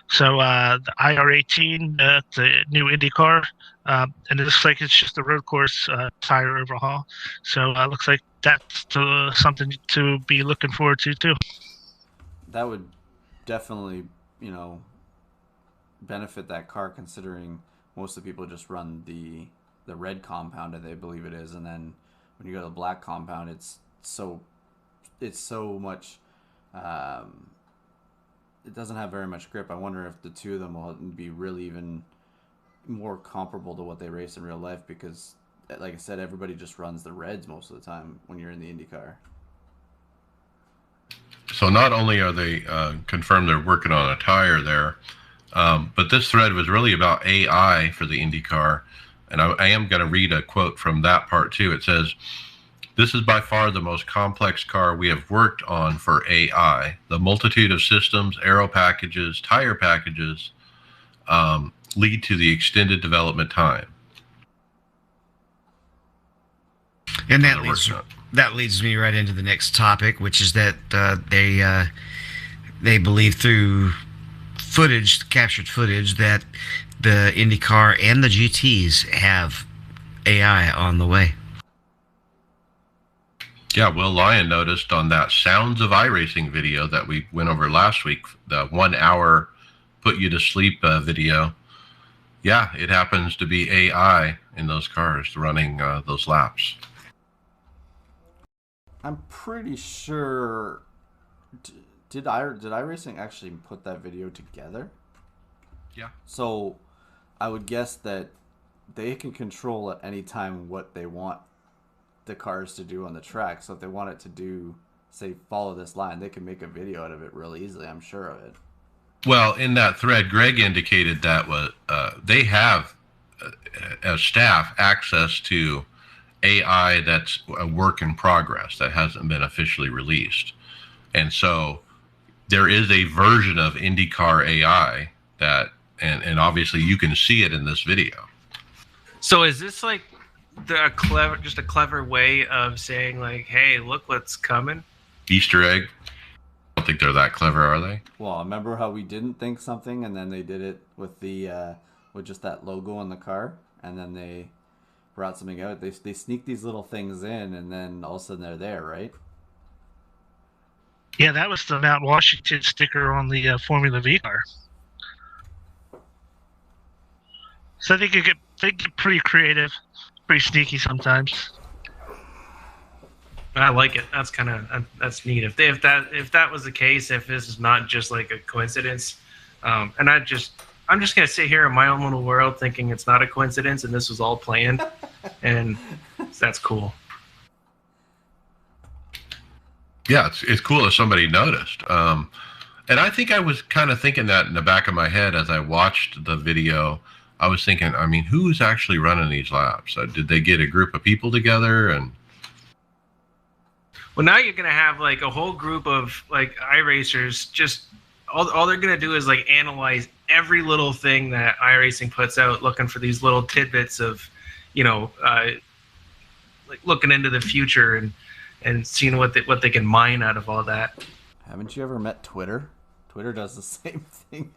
So the IR18, the new Indy car, and it looks like it's just a road course tire overhaul. So it looks like that's something to be looking forward to too. That would definitely, benefit that car, considering most of the people just run the red compound, I believe it is, and then when you go to the black compound, it's so much. It doesn't have very much grip. I wonder if the two of them will be really even more comparable to what they race in real life, because, like I said, everybody just runs the reds most of the time when you're in the IndyCar. So not only are they confirmed they're working on a tire there, but this thread was really about AI for the IndyCar. And I am going to read a quote from that part too. It says, "This is by far the most complex car we have worked on for AI. The multitude of systems, aero packages, tire packages lead to the extended development time." And that leads me right into the next topic, which is that they believe through captured footage, that the IndyCar and the GTs have AI on the way. Yeah, Will Lyon noticed on that Sounds of iRacing video that we went over last week, the 1 hour put you to sleep video. Yeah, it happens to be AI in those cars running those laps. I'm pretty sure. Did iRacing actually put that video together? Yeah. So, I would guess that they can control at any time what they want the cars to do on the track. So if they want it to do, say, follow this line, they can make a video out of it really easily. I'm sure of it. Well, in that thread, Greg indicated that they have, as staff, access to AI that's a work in progress that hasn't been officially released. And so there is a version of IndyCar AI that, and obviously you can see it in this video. So is this like just a clever way of saying, like, hey, look what's coming? Easter egg? I don't think they're that clever, are they? Well, remember how we didn't think something, and then they did it with the with just that logo on the car, and then they brought something out. They sneak these little things in, and then all of a sudden they're there, right? Yeah, that was the Mount Washington sticker on the Formula V car. So they get pretty creative, pretty sneaky sometimes. I like it. That's neat. If that was the case, if this is not just like a coincidence, and I'm just gonna sit here in my own little world thinking it's not a coincidence and this was all planned, and that's cool. Yeah, it's cool if somebody noticed. And I think I was kind of thinking that in the back of my head as I watched the video. I was thinking, I mean, who's actually running these laps? Did they get a group of people together? And well, now you're gonna have like a whole group of like iRacers. Just all they're gonna do is like analyze every little thing that iRacing puts out, looking for these little tidbits of, like looking into the future and seeing what they can mine out of all that. Haven't you ever met Twitter? Twitter does the same thing.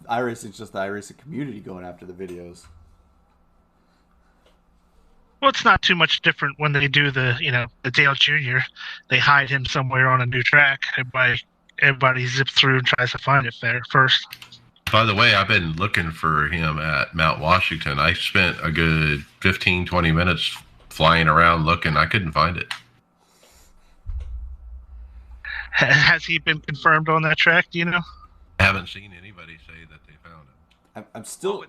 iRacing's just the iRacing community going after the videos. Well, it's not too much different when they do the Dale Jr. They hide him somewhere on a new track. Everybody zips through and tries to find it there first. By the way, I've been looking for him at Mount Washington. I spent a good 15, 20 minutes flying around looking. I couldn't find it. Has he been confirmed on that track? Do you know? I haven't seen anybody say that they found him. I'm still...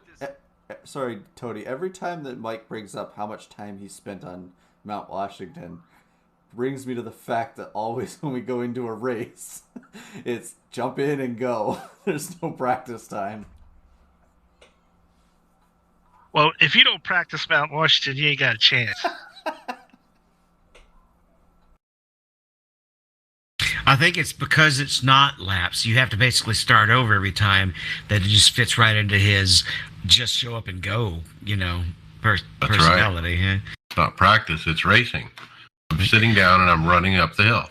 Sorry, Tony. Every time that Mike brings up how much time he spent on Mount Washington, brings me to the fact that always when we go into a race, it's jump in and go. There's no practice time. Well, if you don't practice Mount Washington, you ain't got a chance. I think it's because it's not laps. You have to basically start over every time. That it just fits right into his just show up and go, personality. Right. Huh? It's not practice, it's racing. I'm sitting down and I'm running up the hill.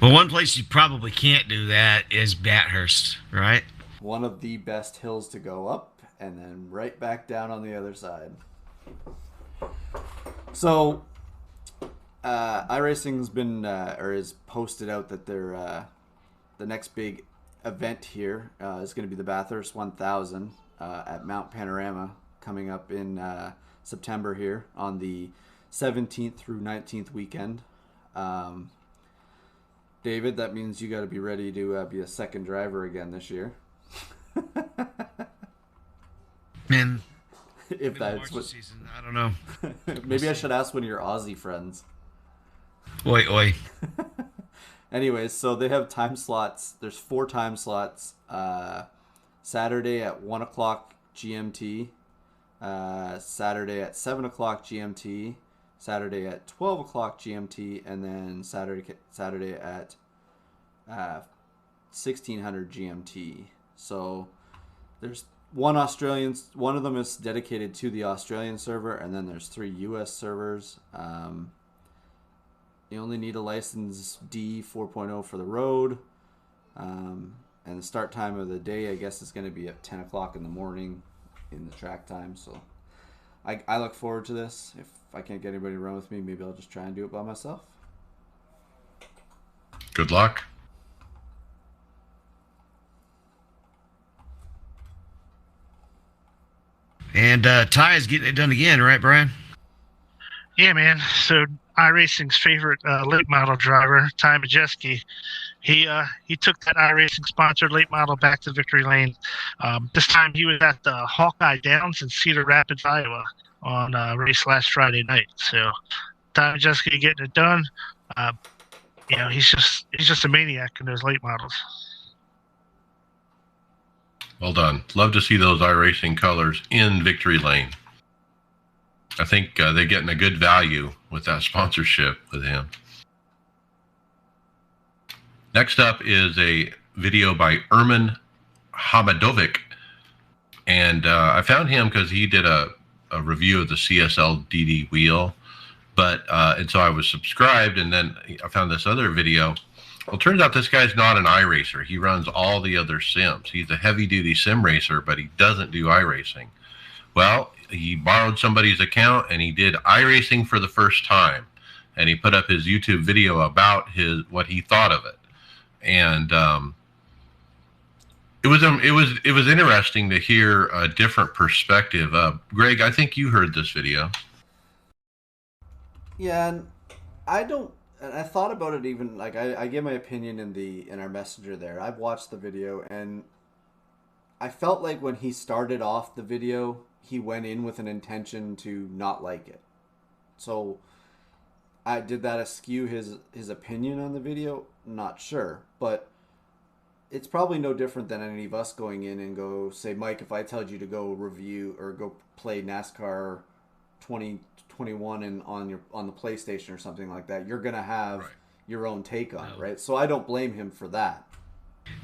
Well, one place you probably can't do that is Bathurst, right? One of the best hills to go up and then right back down on the other side. So, iRacing's been or is posted out that they're the next big event here is going to be the Bathurst 1000 at Mount Panorama coming up in September here on the 17th through 19th weekend. David, that means you got to be ready to be a second driver again this year. Man, if that's what season, I don't know. Maybe I should ask one of your Aussie friends. Oi, oi. Anyways, so they have time slots. There's 4 time slots. Saturday at 1 o'clock GMT. Saturday at 7 o'clock GMT. Saturday at 12 o'clock GMT. And then Saturday at 1600 GMT. So there's one of them is dedicated to the Australian server, and then there's 3 US servers. You only need a license D 4.0 for the road. And the start time of the day, I guess, is going to be at 10 o'clock in the morning in the track time. So I look forward to this. If I can't get anybody to run with me, maybe I'll just try and do it by myself. Good luck. And Ty is getting it done again, right, Brian? Yeah, man. So iRacing's favorite late model driver, Ty Majeski, he took that iRacing sponsored late model back to victory lane. This time he was at the Hawkeye Downs in Cedar Rapids, Iowa, on race last Friday night. So Ty Majeski getting it done. He's just a maniac in those late models. Well done. Love to see those iRacing colors in victory lane. I think they're getting a good value with that sponsorship with him. Next up is a video by Ermin Hamadovic. And I found him because he did a review of the CSL DD wheel. And so I was subscribed, and then I found this other video. Well, it turns out this guy's not an iRacer. He runs all the other sims. He's a heavy-duty sim racer, but he doesn't do iRacing. Well, he borrowed somebody's account, and he did iRacing for the first time. And he put up his YouTube video about what he thought of it. And it was interesting to hear a different perspective. Greg, I think you heard this video. Yeah, and I thought about it, even like I gave my opinion in our messenger there. I've watched the video, and I felt like when he started off the video, he went in with an intention to not like it. So did that askew his opinion on the video? Not sure, but it's probably no different than any of us going in and go say, Mike, if I told you to go review or go play NASCAR 2021 and on the PlayStation or something like that, you're gonna have your own take on it, right? So I don't blame him for that.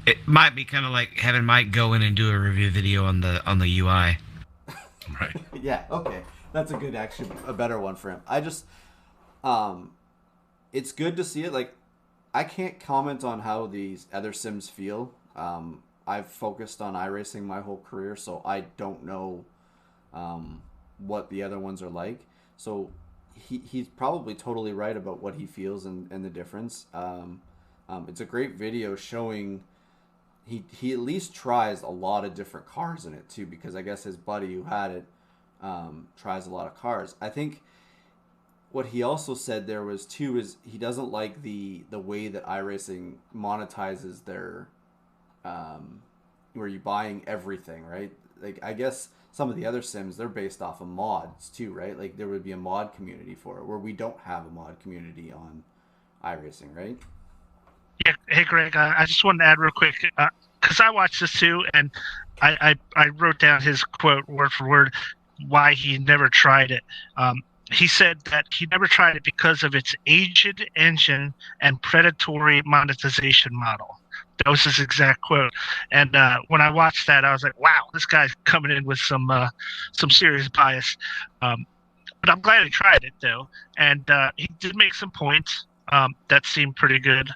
It might be kind of like having Mike go in and do a review video on the UI. Right. Yeah. Okay. That's a better one for him. I just, it's good to see it. Like, I can't comment on how these other sims feel. I've focused on iRacing my whole career, so I don't know what the other ones are like. So he's probably totally right about what he feels and the difference. It's a great video showing he at least tries a lot of different cars in it too, because I guess his buddy who had it tries a lot of cars. I think what he also said there was too is he doesn't like the way that iRacing monetizes their where you buying everything, right? Like, I guess some of the other sims, they're based off of mods too, right? Like, there would be a mod community for it, where we don't have a mod community on iRacing, right? Yeah. Hey, Greg, I just wanted to add real quick, because I watched this too, and I wrote down his quote word for word, why he never tried it. He said that he never tried it because of its aged engine and predatory monetization model. That was his exact quote. And when I watched that, I was like, wow, this guy's coming in with some serious bias. But I'm glad he tried it, though. And he did make some points that seemed pretty good.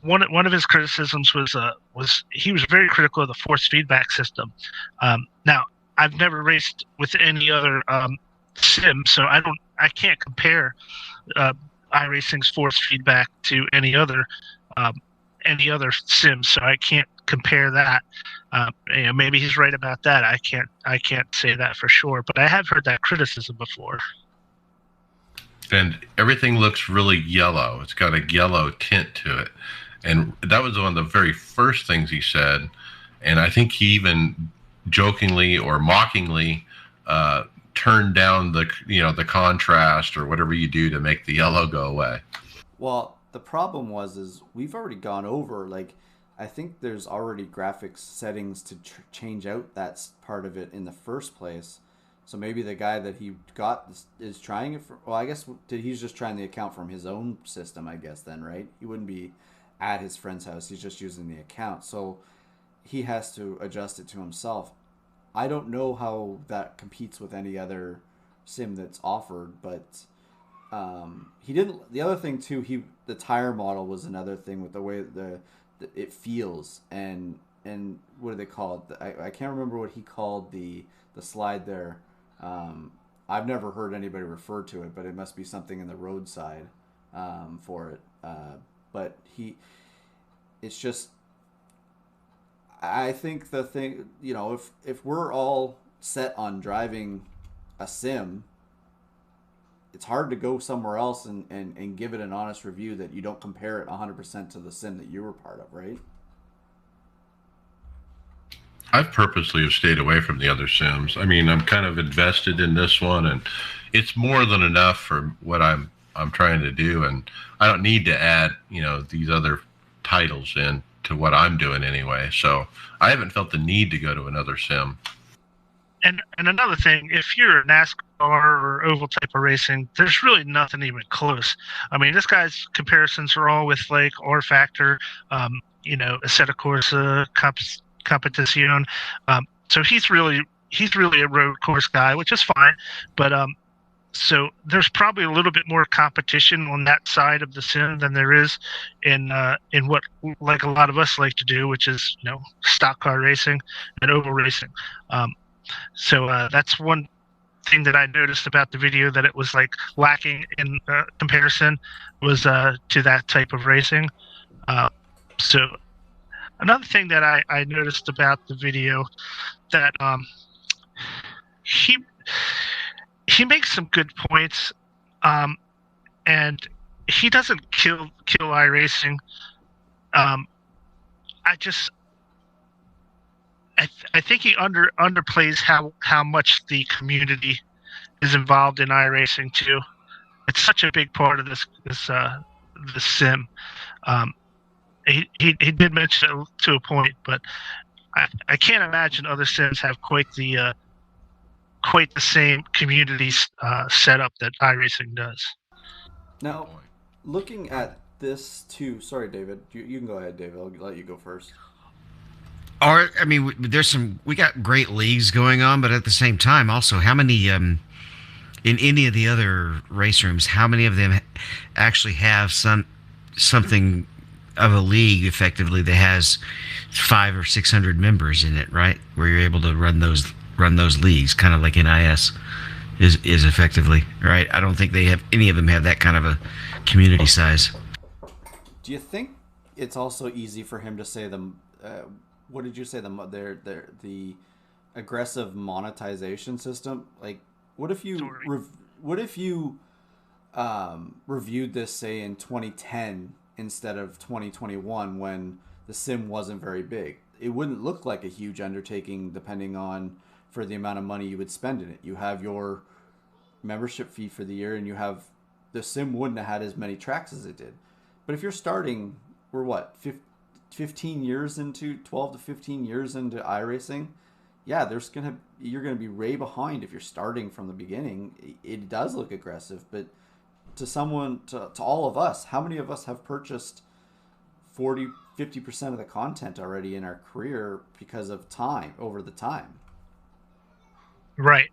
One of his criticisms was he was very critical of the force feedback system. Now, I've never raced with any other sim, so I can't compare iRacing's force feedback to any other sim, so I can't compare that. Maybe he's right about that. I can't say that for sure, but I have heard that criticism before. And everything looks really yellow. It's got a yellow tint to it. And that was one of the very first things he said. And I think he even jokingly or mockingly turned down the contrast or whatever you do to make the yellow go away. Well, the problem is we've already gone over, like, I think there's already graphics settings to change out that part of it in the first place. So maybe the guy that he got is trying it for, well, I guess he's just trying the account from his own system, I guess, then, right? He wouldn't be at his friend's house. He's just using the account. So he has to adjust it to himself. I don't know how that competes with any other sim that's offered, but he didn't. The other thing too, the tire model was another thing with the way it feels, and what do they call it? I can't remember what he called the slide there. I've never heard anybody refer to it, but it must be something in the roadside for it. But it's just, I think the thing, if we're all set on driving a sim, it's hard to go somewhere else and give it an honest review that you don't compare it 100% to the sim that you were part of, right? I've purposely have stayed away from the other sims. I mean, I'm kind of invested in this one, and it's more than enough for what I'm trying to do, and I don't need to add, these other titles in to what I'm doing anyway. So I haven't felt the need to go to another sim. And another thing, if you're a NASCAR or oval type of racing, there's really nothing even close. I mean, this guy's comparisons are all with like R Factor, Assetto Corsa, Competizione. So he's really a road course guy, which is fine. But so there's probably a little bit more competition on that side of the sim than there is in what like a lot of us like to do, which is stock car racing and oval racing. So that's one thing that I noticed about the video, that it was like lacking in comparison was to that type of racing. So another thing that I noticed about the video, that he makes some good points, and he doesn't kill iRacing. I think he underplays how much the community is involved in iRacing too. It's such a big part of this sim. He did mention it to a point, but I can't imagine other sims have quite the same community setup that iRacing does. Now, looking at this too. Sorry, David. You can go ahead, David. I'll let you go first. Or, I mean, we got great leagues going on, but at the same time, also, how many, in any of the other race rooms, how many of them actually have something of a league effectively that has 500 or 600 members in it, right? Where you're able to run those leagues, kind of like NIS is effectively, right? I don't think any of them have that kind of a community size. Do you think it's also easy for him to say them? What did you say? The aggressive monetization system. Like, what if you reviewed this, say, in 2010 instead of 2021, when the sim wasn't very big? It wouldn't look like a huge undertaking, depending on for the amount of money you would spend in it. You have your membership fee for the year, and the sim wouldn't have had as many tracks as it did. But if you're starting, we're what, 15 years into 12 to 15 years into iRacing, yeah, you're gonna be way behind if you're starting from the beginning. It does look aggressive, but to all of us, how many of us have purchased 40-50% of the content already in our career because of time over the time? Right.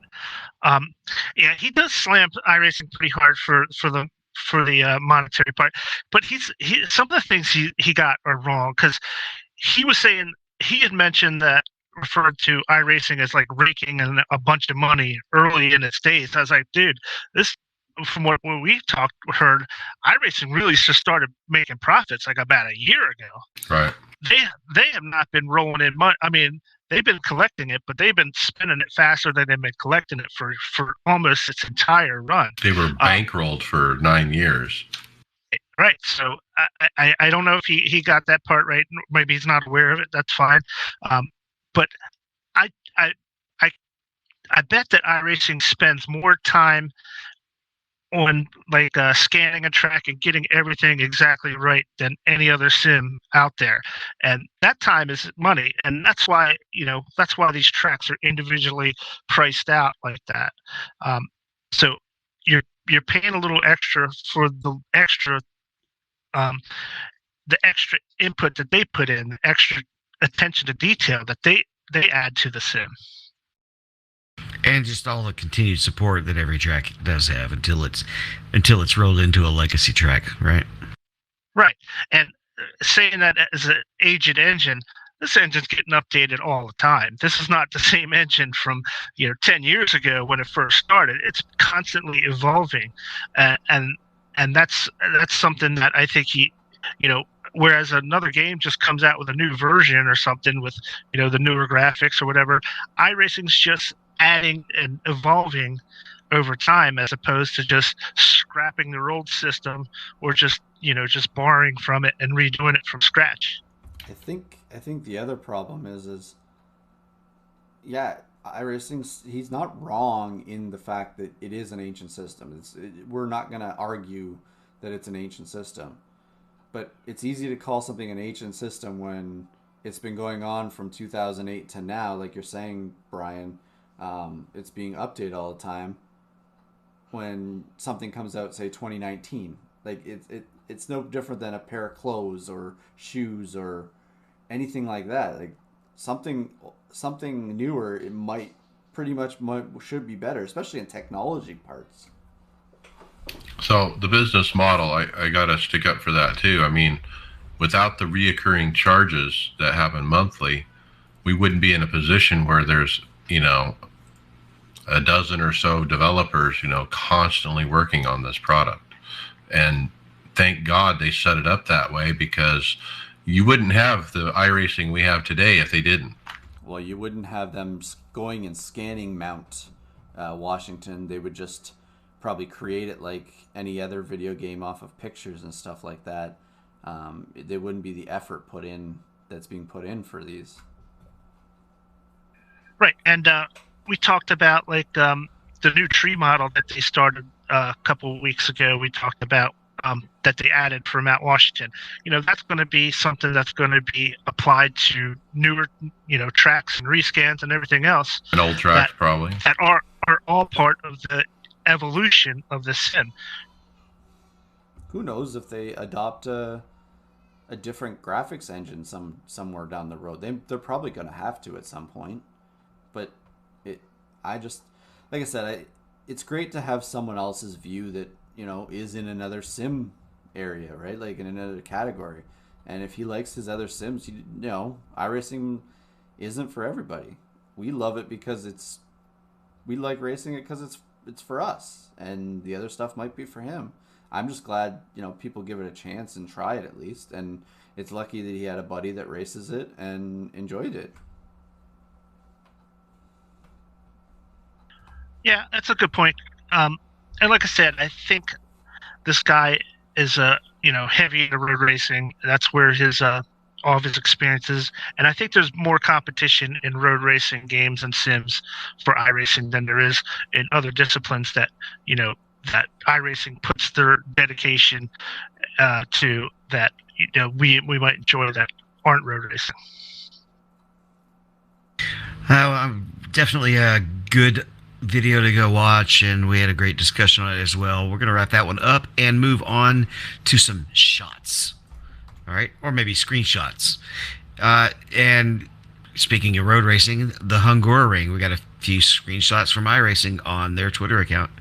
Yeah, he does slam iRacing pretty hard for the monetary part, but some of the things he got are wrong, because he was saying, he had mentioned that, referred to iRacing as like raking in a bunch of money early in its days. I was like, dude, this from what we heard, iRacing really just started making profits like about a year ago. Right. They have not been rolling in money. I mean, they've been collecting it, but they've been spending it faster than they've been collecting it for almost its entire run. They were bankrolled for 9 years. Right. So I don't know if he got that part right. Maybe he's not aware of it. That's fine. But I bet that iRacing spends more time on like scanning a track and getting everything exactly right than any other sim out there, and that time is money, and that's why these tracks are individually priced out like that. So you're paying a little extra for the extra input that they put in, the extra attention to detail that they add to the sim. And just all the continued support that every track does have until it's rolled into a legacy track, right? Right. And saying that as an aged engine, this engine's getting updated all the time. This is not the same engine from 10 years ago when it first started. It's constantly evolving, and that's something that I think whereas another game just comes out with a new version or something with the newer graphics or whatever, iRacing's just adding and evolving over time, as opposed to just scrapping their old system or just borrowing from it and redoing it from scratch. I think the other problem is iRacing, he's not wrong in the fact that it is an ancient system. We're not going to argue that it's an ancient system, but it's easy to call something an ancient system when it's been going on from 2008 to now, like you're saying, Brian. It's being updated all the time. When something comes out, say 2019, like it's no different than a pair of clothes or shoes or anything like that. Like something newer, it should be better, especially in technology parts. So the business model, I got to stick up for that too. I mean, without the reoccurring charges that happen monthly, we wouldn't be in a position where there's a dozen or so developers, constantly working on this product. And thank God they set it up that way, because you wouldn't have the iRacing we have today if they didn't. Well, you wouldn't have them going and scanning Mount Washington. They would just probably create it like any other video game off of pictures and stuff like that. There wouldn't be the effort that's being put in for these. Right, and we talked about like the new tree model that they started a couple of weeks ago. We talked about that they added for Mount Washington. That's going to be something that's going to be applied to newer, tracks and rescans and everything else. And old tracks probably. That are all part of the evolution of the sim. Who knows if they adopt a different graphics engine somewhere down the road. They're probably going to have to at some point. But like I said, it's great to have someone else's view that, is in another sim area, right? Like in another category. And if he likes his other sims, iRacing isn't for everybody. We love it because we like racing it because it's for us, and the other stuff might be for him. I'm just glad, people give it a chance and try it at least. And it's lucky that he had a buddy that races it and enjoyed it. Yeah, that's a good point. And like I said, I think this guy is heavy into road racing. That's where his all of his experiences. And I think there's more competition in road racing games and sims for iRacing than there is in other disciplines that that iRacing puts their dedication to, that we might enjoy, that aren't road racing. Definitely a good video to go watch, and we had a great discussion on it as well. We're going to wrap that one up and move on to some shots, all right, or maybe screenshots. And speaking of road racing, the Hungaroring, we got a few screenshots from iRacing on their Twitter account.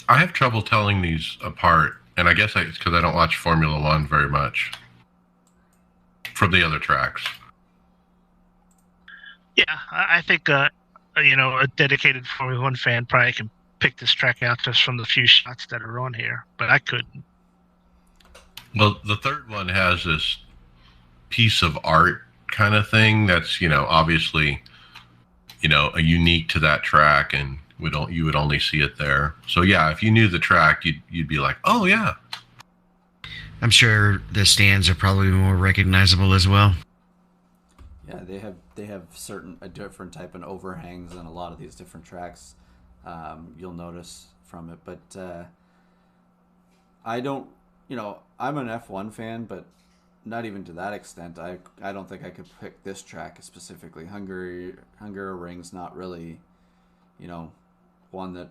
I have trouble telling these apart, and I guess it's because I don't watch Formula One very much from the other tracks. Yeah, I think a dedicated Formula One fan probably can pick this track out just from the few shots that are on here, but I couldn't. Well, the third one has this piece of art kind of thing that's, obviously, a unique to that track, and you would only see it there. So yeah, if you knew the track, you'd be like, oh yeah. I'm sure the stands are probably more recognizable as well. Yeah, they have a different type of overhangs on a lot of these different tracks. You'll notice from it, but I don't. I'm an F1 fan, but not even to that extent. I don't think I could pick this track specifically. Hungaroring's not really, one that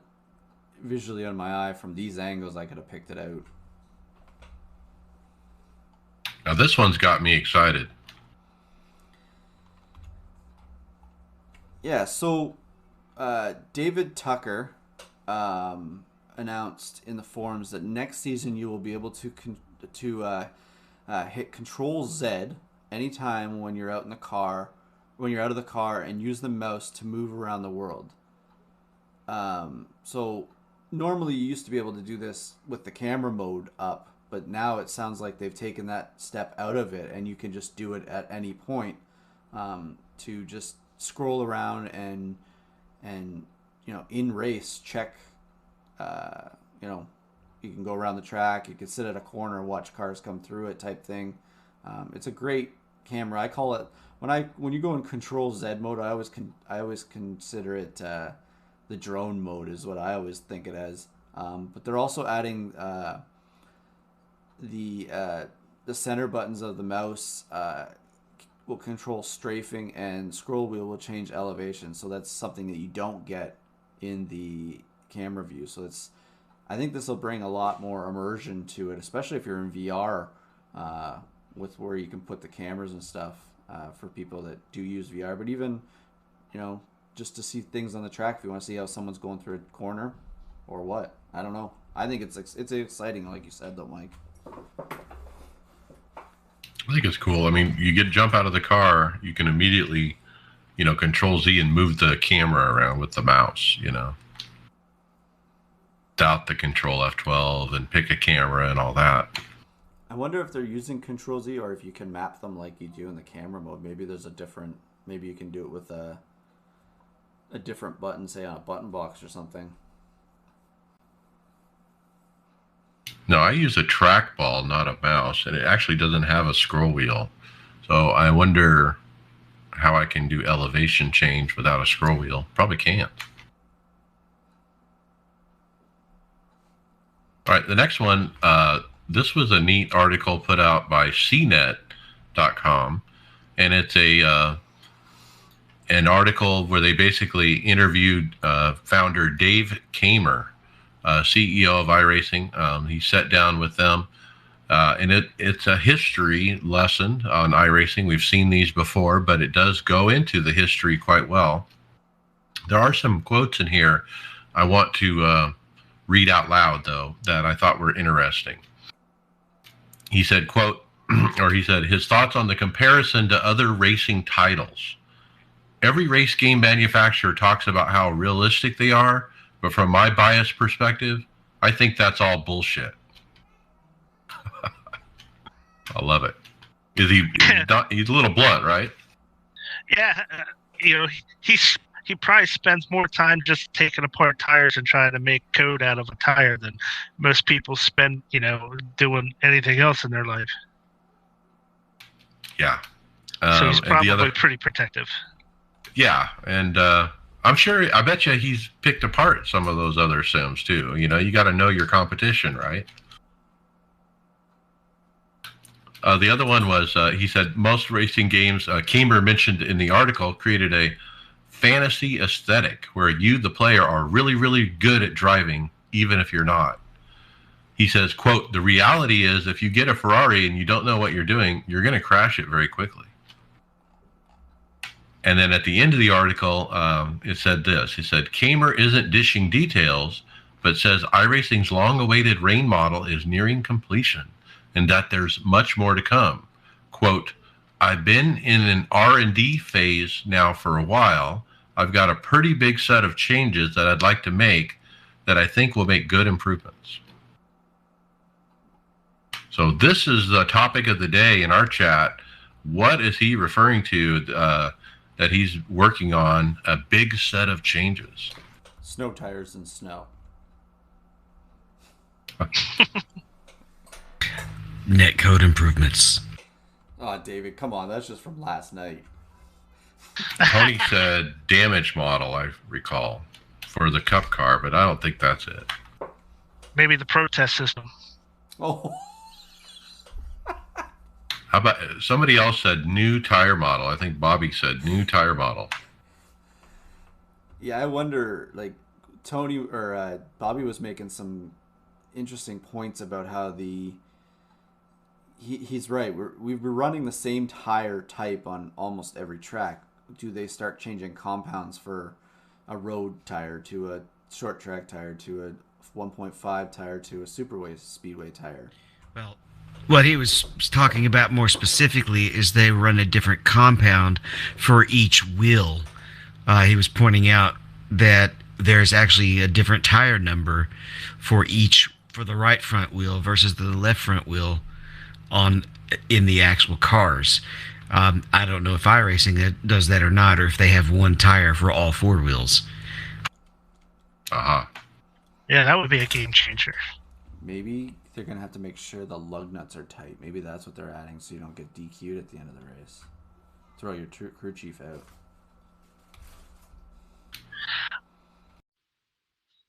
visually on my eye from these angles I could have picked it out. Now this one's got me excited. Yeah, so David Tucker announced in the forums that next season you will be able to hit Control Z anytime when you're out in the car, when you're out of the car, and use the mouse to move around the world. So normally you used to be able to do this with the camera mode up, but now it sounds like they've taken that step out of it, and you can just do it at any point to just scroll around and in race check. You can go around the track. You can sit at a corner and watch cars come through it, type thing. It's a great camera. I call it when you go in Control Z mode. I always consider it the drone mode is what I always think it as. But they're also adding the center buttons of the mouse will control strafing, and scroll wheel will change elevation. So that's something that you don't get in the camera view. So I think this will bring a lot more immersion to it, especially if you're in VR with where you can put the cameras and stuff for people that do use VR. But even, just to see things on the track, if you want to see how someone's going through a corner or what, I don't know. I think it's exciting, like you said, though, Mike. I think it's cool. I mean, you jump out of the car, you can immediately, Control Z and move the camera around with the mouse, without the Control F12 and pick a camera and all that. I wonder if they're using Control Z or if you can map them like you do in the camera mode. Maybe maybe you can do it with a different button, say on a button box or something. No, I use a trackball, not a mouse, and it actually doesn't have a scroll wheel. So I wonder how I can do elevation change without a scroll wheel. Probably can't. All right, the next one, this was a neat article put out by cnet.com, and it's an article where they basically interviewed founder Dave Kamer, CEO of iRacing. He sat down with them, and it's a history lesson on iRacing. We've seen these before, but it does go into the history quite well. There are some quotes in here I want to read out loud, though, that I thought were interesting. He said, quote, he said his thoughts on the comparison to other racing titles. Every race game manufacturer talks about how realistic they are, but from my biased perspective, I think that's all bullshit. I love it. He's a little blunt, right? Yeah, he probably spends more time just taking apart tires and trying to make code out of a tire than most people spend, doing anything else in their life. Yeah. So he's probably pretty protective. Yeah, and I bet you he's picked apart some of those other sims too. You got to know your competition, right? The other one was, he said, most racing games, Kamer mentioned in the article, created a fantasy aesthetic where you, the player, are really, really good at driving, even if you're not. He says, quote, the reality is if you get a Ferrari and you don't know what you're doing, you're going to crash it very quickly. And then at the end of the article, it said this. He said, Kamer isn't dishing details, but says iRacing's long-awaited rain model is nearing completion and that there's much more to come. Quote, I've been in an R&D phase now for a while. I've got a pretty big set of changes that I'd like to make that I think will make good improvements. So this is the topic of the day in our chat. What is he referring to that he's working on a big set of changes? Snow tires and snow. Netcode improvements. Oh, David, come on. That's just from last night. Tony said damage model, I recall, for the Cup car, but I don't think that's it. Maybe the protest system. Oh. How about somebody else said new tire model? I think Bobby said new tire model. Yeah, I wonder, like, Tony or Bobby was making some interesting points about how he's right. We've been running the same tire type on almost every track. Do they start changing compounds for a road tire to a short track tire to a 1.5 tire to a speedway tire? Well, what he was talking about more specifically is they run a different compound for each wheel. He was pointing out that there's actually a different tire number for the right front wheel versus the left front wheel in the actual cars. I don't know if iRacing does that or not, or if they have one tire for all four wheels. Uh-huh. Yeah, that would be a game changer. Maybe they're going to have to make sure the lug nuts are tight. Maybe that's what they're adding so you don't get DQ'd at the end of the race. Throw your crew chief out.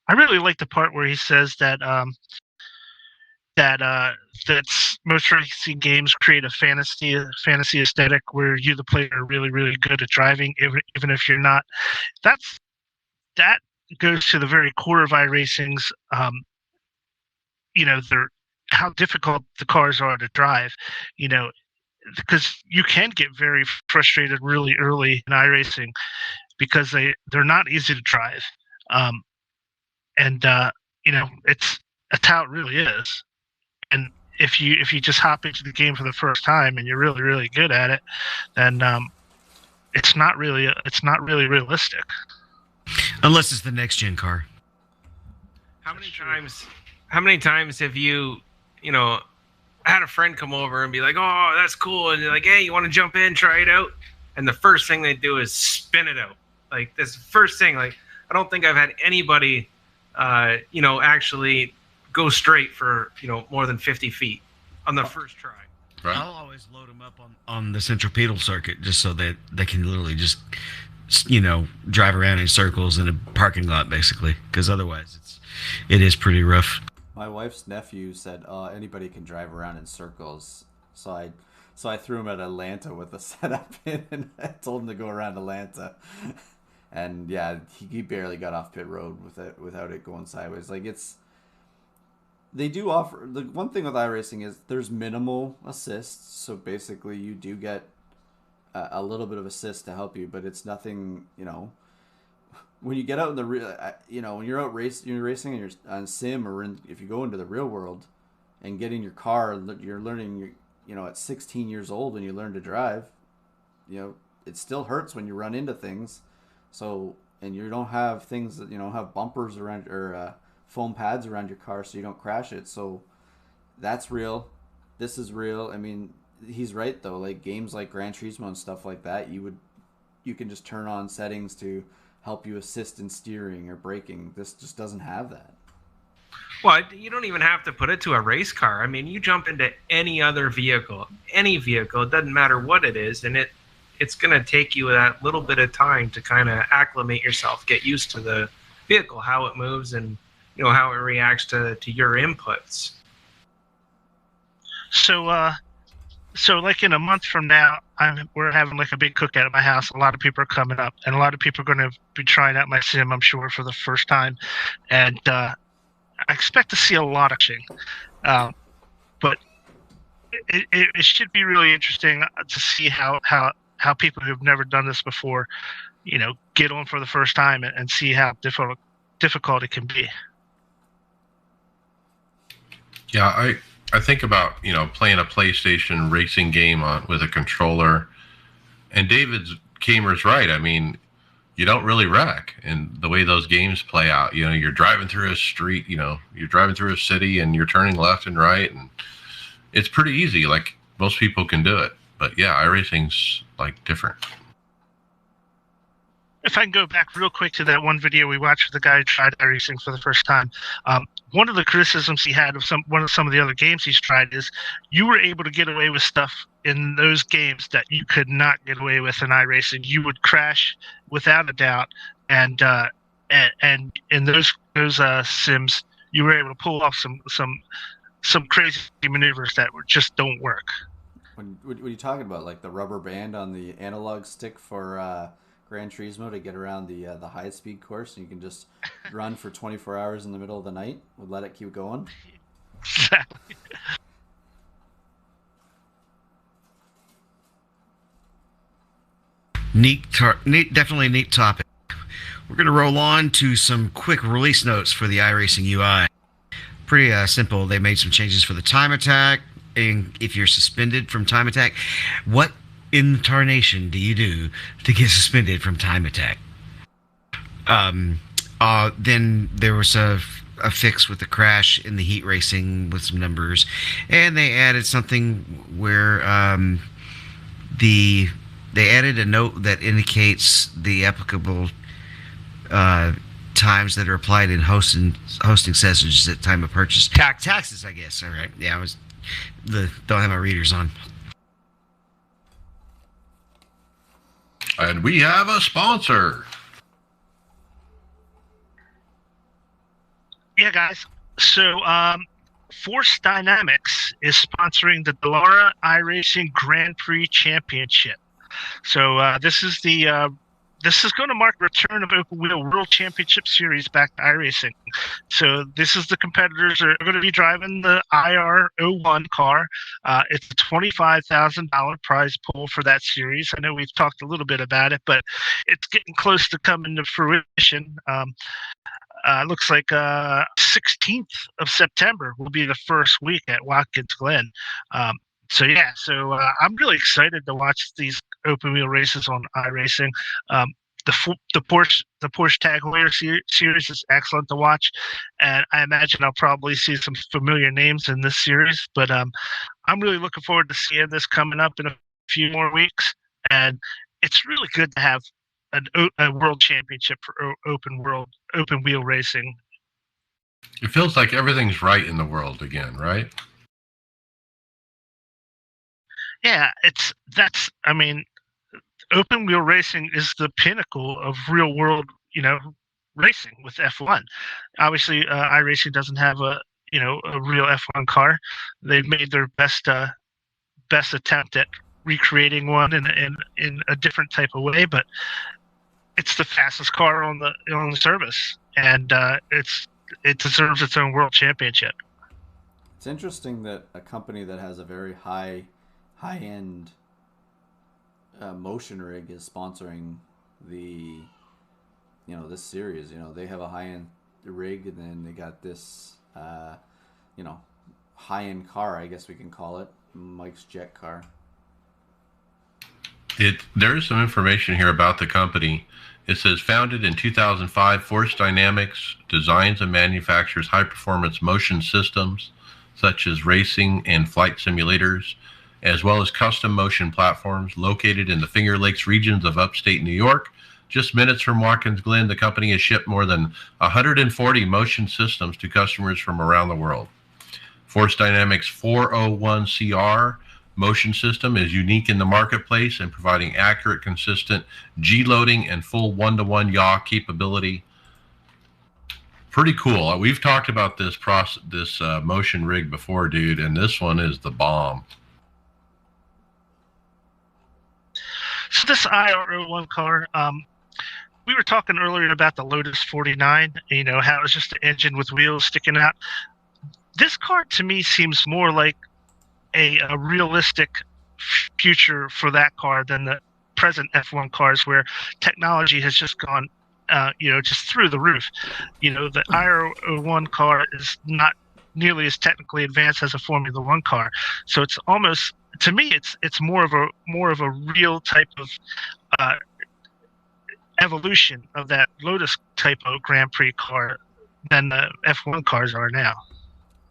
I really like the part where he says that that's most racing games create a fantasy aesthetic where you, the player, are really, really good at driving, even if you're not. That goes to the very core of iRacing's, how difficult the cars are to drive, because you can get very frustrated really early in iRacing because they're not easy to drive. That's how it really is. And if you just hop into the game for the first time and you're really, really good at it, then it's not really realistic. Unless it's the next gen car. How many times have you had a friend come over and be like, "Oh, that's cool," and you're like, "Hey, you want to jump in, try it out?" And the first thing they do is spin it out. Like, that's the first thing. Like, I don't think I've had anybody, actually go straight for more than 50 feet on the first try. Right. I'll always load them up on the centripetal circuit just so that they can literally just drive around in circles in a parking lot, basically, because otherwise it is pretty rough. My wife's nephew said anybody can drive around in circles, so I threw him at Atlanta with a setup in, and I told him to go around Atlanta. And yeah, he barely got off pit road without it going sideways. Like, they do offer, the one thing with iRacing is there's minimal assists, so basically you do get a little bit of assist to help you, but it's nothing. When you get out in the real, when you're racing and you're on sim, or if you go into the real world and get in your car, you're learning. At 16 years old when you learn to drive, it still hurts when you run into things. So, and you don't have things that, have bumpers around or foam pads around your car so you don't crash it. So that's real. This is real. I mean, he's right though. Like, games like Gran Turismo and stuff like that, you can just turn on settings to help you assist in steering or braking. This just doesn't have that. Well, you don't even have to put it to a race car. I mean, you jump into any other vehicle, it doesn't matter what it is, and it's going to take you that little bit of time to kind of acclimate yourself, get used to the vehicle, how it moves, and how it reacts to your inputs. So like in a month from now, we're having like a big cookout at my house. A lot of people are coming up, and a lot of people are going to be trying out my sim, I'm sure, for the first time. And I expect to see a lot of action. But it should be really interesting to see how people who've never done this before, get on for the first time and see how difficult it can be. Yeah, I think about, playing a PlayStation racing game with a controller, and David's Kamer's right. I mean, you don't really wreck. And the way those games play out, you know, you're driving through a street, you know, you're driving through a city and you're turning left and right, and it's pretty easy. Like most people can do it. But yeah, iRacing's like different. If I can go back real quick to that one video we watched with the guy who tried iRacing for the first time, one of the criticisms he had of some of the other games he's tried is you were able to get away with stuff in those games that you could not get away with in iRacing. You would crash without a doubt, and in those sims, you were able to pull off some crazy maneuvers that just don't work. When you're talking about like the rubber band on the analog stick for Gran Turismo to get around the high speed course, and you can just run for 24 hours in the middle of the night, we'll let it keep going. Exactly. Definitely a neat topic. We're going to roll on to some quick release notes for the iRacing UI. Pretty simple. They made some changes for the time attack, and if you're suspended from time attack, what in tarnation do you do to get suspended from time attack? Then there was a fix with the crash in the heat racing with some numbers, and they added something where they added a note that indicates the applicable times that are applied in hosting sessions at time of purchase. Taxes, I guess. All right. Yeah, don't have my readers on. And we have a sponsor. Yeah, guys. So, Force Dynamics is sponsoring the Dallara iRacing Grand Prix Championship. So, this is going to mark the return of Open Wheel World Championship Series back to iRacing. So this is the competitors that are going to be driving the IR01 car. It's a $25,000 prize pool for that series. I know we've talked a little bit about it, but it's getting close to coming to fruition. Looks like 16th of September will be the first week at Watkins Glen. So I'm really excited to watch these open wheel races on iRacing. The Porsche Tag Heuer series is excellent to watch, and I imagine I'll probably see some familiar names in this series. But I'm really looking forward to seeing this coming up in a few more weeks, and it's really good to have a world championship for open wheel racing. It feels like everything's right in the world again, right? Yeah, open wheel racing is the pinnacle of real world, racing with F1. Obviously, iRacing doesn't have a real F1 car. They've made their best attempt at recreating one in a different type of way, but it's the fastest car on the service, and it deserves its own world championship. It's interesting that a company that has a very high-end motion rig is sponsoring this series. They have a high-end rig, and then they got this high-end car, I guess we can call it, Mike's jet car. There's some information here about the company. It says, founded in 2005, Force Dynamics designs and manufactures high-performance motion systems such as racing and flight simulators, as well as custom motion platforms located in the Finger Lakes regions of upstate New York. Just minutes from Watkins Glen, the company has shipped more than 140 motion systems to customers from around the world. Force Dynamics 401CR motion system is unique in the marketplace and providing accurate, consistent G-loading and full one-to-one yaw capability. Pretty cool. We've talked about this motion rig before, dude, and this one is the bomb. So this IR01 car, we were talking earlier about the Lotus 49, how it was just an engine with wheels sticking out. This car, to me, seems more like a realistic future for that car than the present F1 cars, where technology has just gone, just through the roof. The IR01 car is not nearly as technically advanced as a Formula One car, so it's almost, to me, it's more of a real type of evolution of that Lotus Typo Grand Prix car than the F1 cars are now.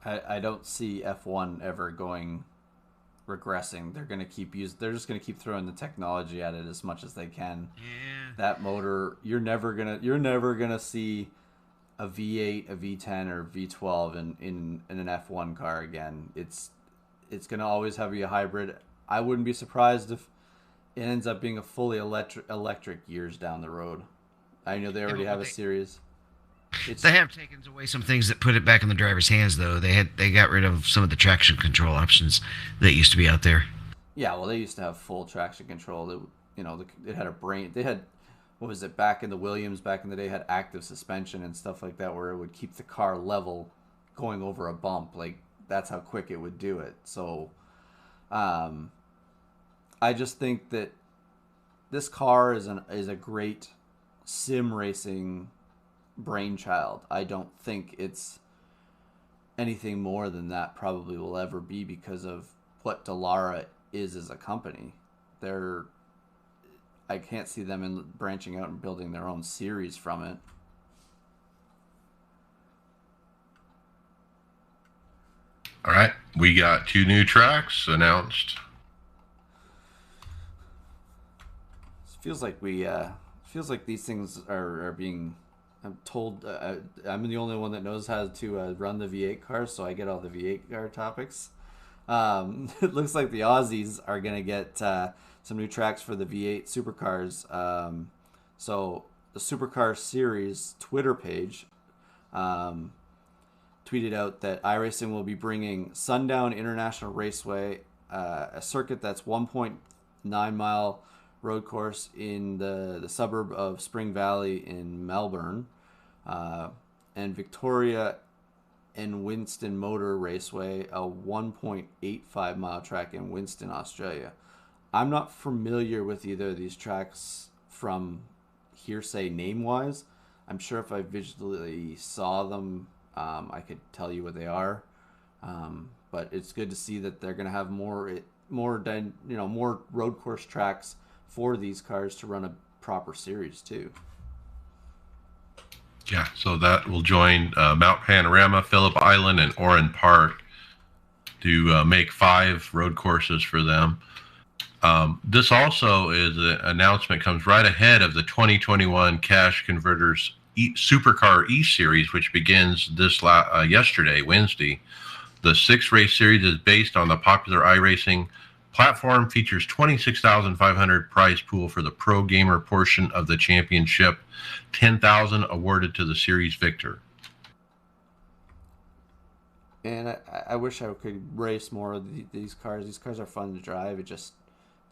I don't see F1 ever regressing. They're just gonna keep throwing the technology at it as much as they can. Yeah. That motor, you're never gonna see a V8, a V10, or V12 in an F1 car again. It's gonna always have a hybrid. I wouldn't be surprised if it ends up being a fully electric years down the road. I know they already have a series. They have taken away some things that put it back in the driver's hands, though. They got rid of some of the traction control options that used to be out there. Yeah, well, they used to have full traction control. It had a brain. They had, what was it, back in the Williams back in the day, had active suspension and stuff like that, where it would keep the car level going over a bump. Like, that's how quick it would do it. So, I just think that this car is a great sim racing brainchild. I don't think it's anything more than that probably will ever be because of what Dallara is as a company. I can't see them branching out and building their own series from it. All right, we got 2 new tracks announced. Feels like these things are being. I'm told I'm the only one that knows how to run the V8 cars, so I get all the V8 car topics. It looks like the Aussies are going to get some new tracks for the V8 supercars. So the Supercar Series Twitter page tweeted out that iRacing will be bringing Sundown International Raceway, a circuit that's 1.9 mile road course in the suburb of Spring Valley in Melbourne, and Victoria and Winston Motor Raceway, a 1.85 mile track in Winston, Australia. I'm not familiar with either of these tracks from hearsay name-wise. I'm sure if I visually saw them, I could tell you what they are. But it's good to see that they're going to have more road course tracks for these cars to run a proper series too. Yeah, so that will join Mount Panorama, Phillip Island, and Oran Park to make 5 road courses for them. This also is an announcement comes right ahead of the 2021 Cash Converters Supercar E-Series, which begins yesterday, Wednesday. The 6 race series is based on the popular iRacing platform, features $26,500 prize pool for the pro gamer portion of the championship, $10,000 awarded to the series victor. And I wish I could race more of these cars. These cars are fun to drive. It's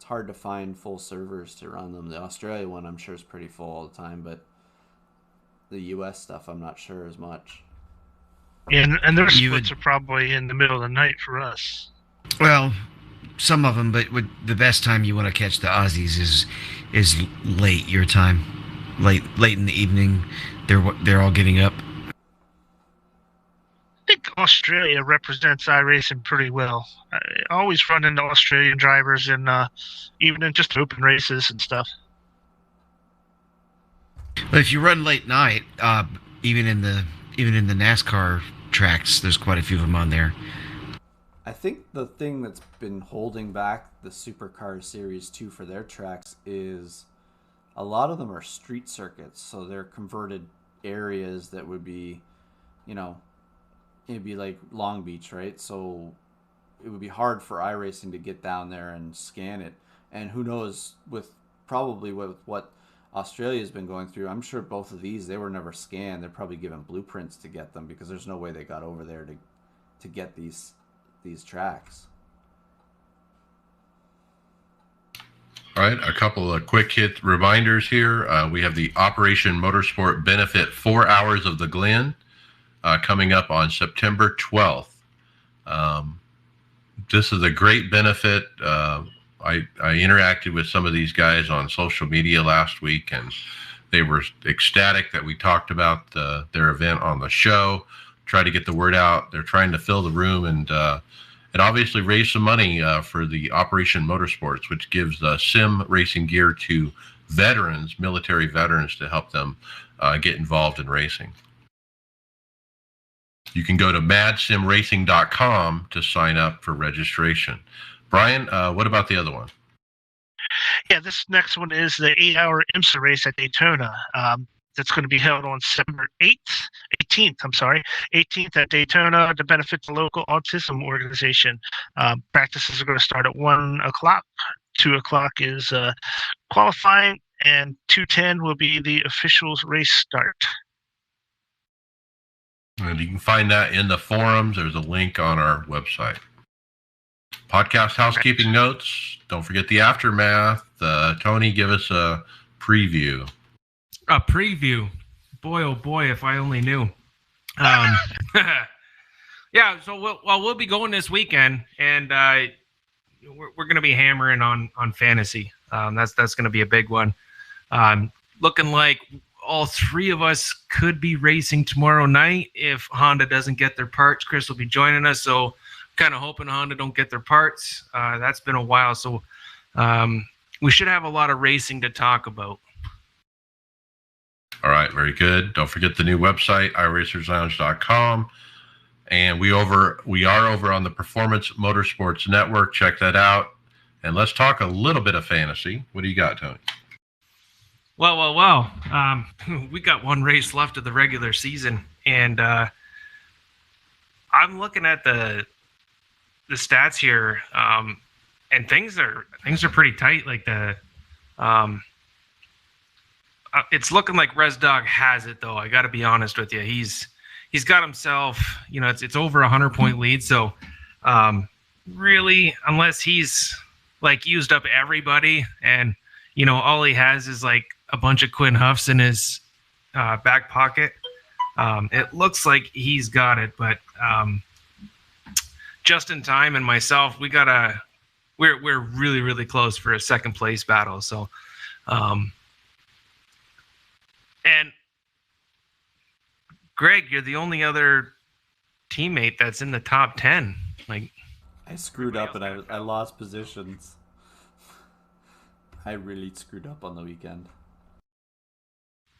hard to find full servers to run them. The Australia one, I'm sure, is pretty full all the time, but the US stuff, I'm not sure as much. Yeah, and their splits are probably in the middle of the night for us. Well, some of them, but the best time you want to catch the Aussies is late your time, late in the evening. They're all getting up. I think Australia represents iRacing pretty well. I always run into Australian drivers, and even in just open races and stuff. But if you run late night, even in the NASCAR tracks, there's quite a few of them on there. I think the thing that's been holding back the Supercar Series 2 for their tracks is a lot of them are street circuits, so they're converted areas that would be, it'd be like Long Beach, right? So it would be hard for iRacing to get down there and scan it. And who knows, with what Australia's been going through, I'm sure both of these, they were never scanned. They're probably given blueprints to get them because there's no way they got over there to get these tracks. All right, a couple of quick hit reminders here. We have the Operation Motorsport Benefit 4 Hours of the Glen coming up on September 12th. This is a great benefit. I interacted with some of these guys on social media last week, and they were ecstatic that we talked about their event on the show, try to get the word out. They're trying to fill the room and obviously raise some money for the Operation Motorsports, which gives sim racing gear to veterans, military veterans, to help them get involved in racing. You can go to madsimracing.com to sign up for registration. Brian, what about the other one? Yeah, this next one is the 8-hour IMSA race at Daytona. That's going to be held on September 18th at Daytona to benefit the local autism organization. Practices are going to start at 1 o'clock. 2 o'clock is qualifying, and 2:10 will be the officials race start. And you can find that in the forums. There's a link on our website. Podcast housekeeping notes. Don't forget the aftermath. Tony, give us a preview. A preview. Boy, oh boy, if I only knew. Yeah, so we'll be going this weekend, and we're going to be hammering on fantasy. That's going to be a big one. Looking like all three of us could be racing tomorrow night if Honda doesn't get their parts. Chris will be joining us, so kind of hoping Honda don't get their parts. That's been a while, so we should have a lot of racing to talk about. All right, very good. Don't forget the new website, iRacersLounge.com. And we are over on the Performance Motorsports Network. Check that out. And let's talk a little bit of fantasy. What do you got, Tony? Well. We got one race left of the regular season, and I'm looking at the stats here, and things are pretty tight. Like it's looking like Res Dog has it, though. I got to be honest with you. He's got himself, it's over 100-point lead. So really, unless he's like used up everybody, and all he has is like a bunch of Quinn Huffs in his back pocket, it looks like he's got it. But Just in Time and myself, we're really, really close for a second place battle. So and Greg, you're the only other teammate that's in the top 10. Like, I screwed up and I lost positions. I really screwed up on the weekend.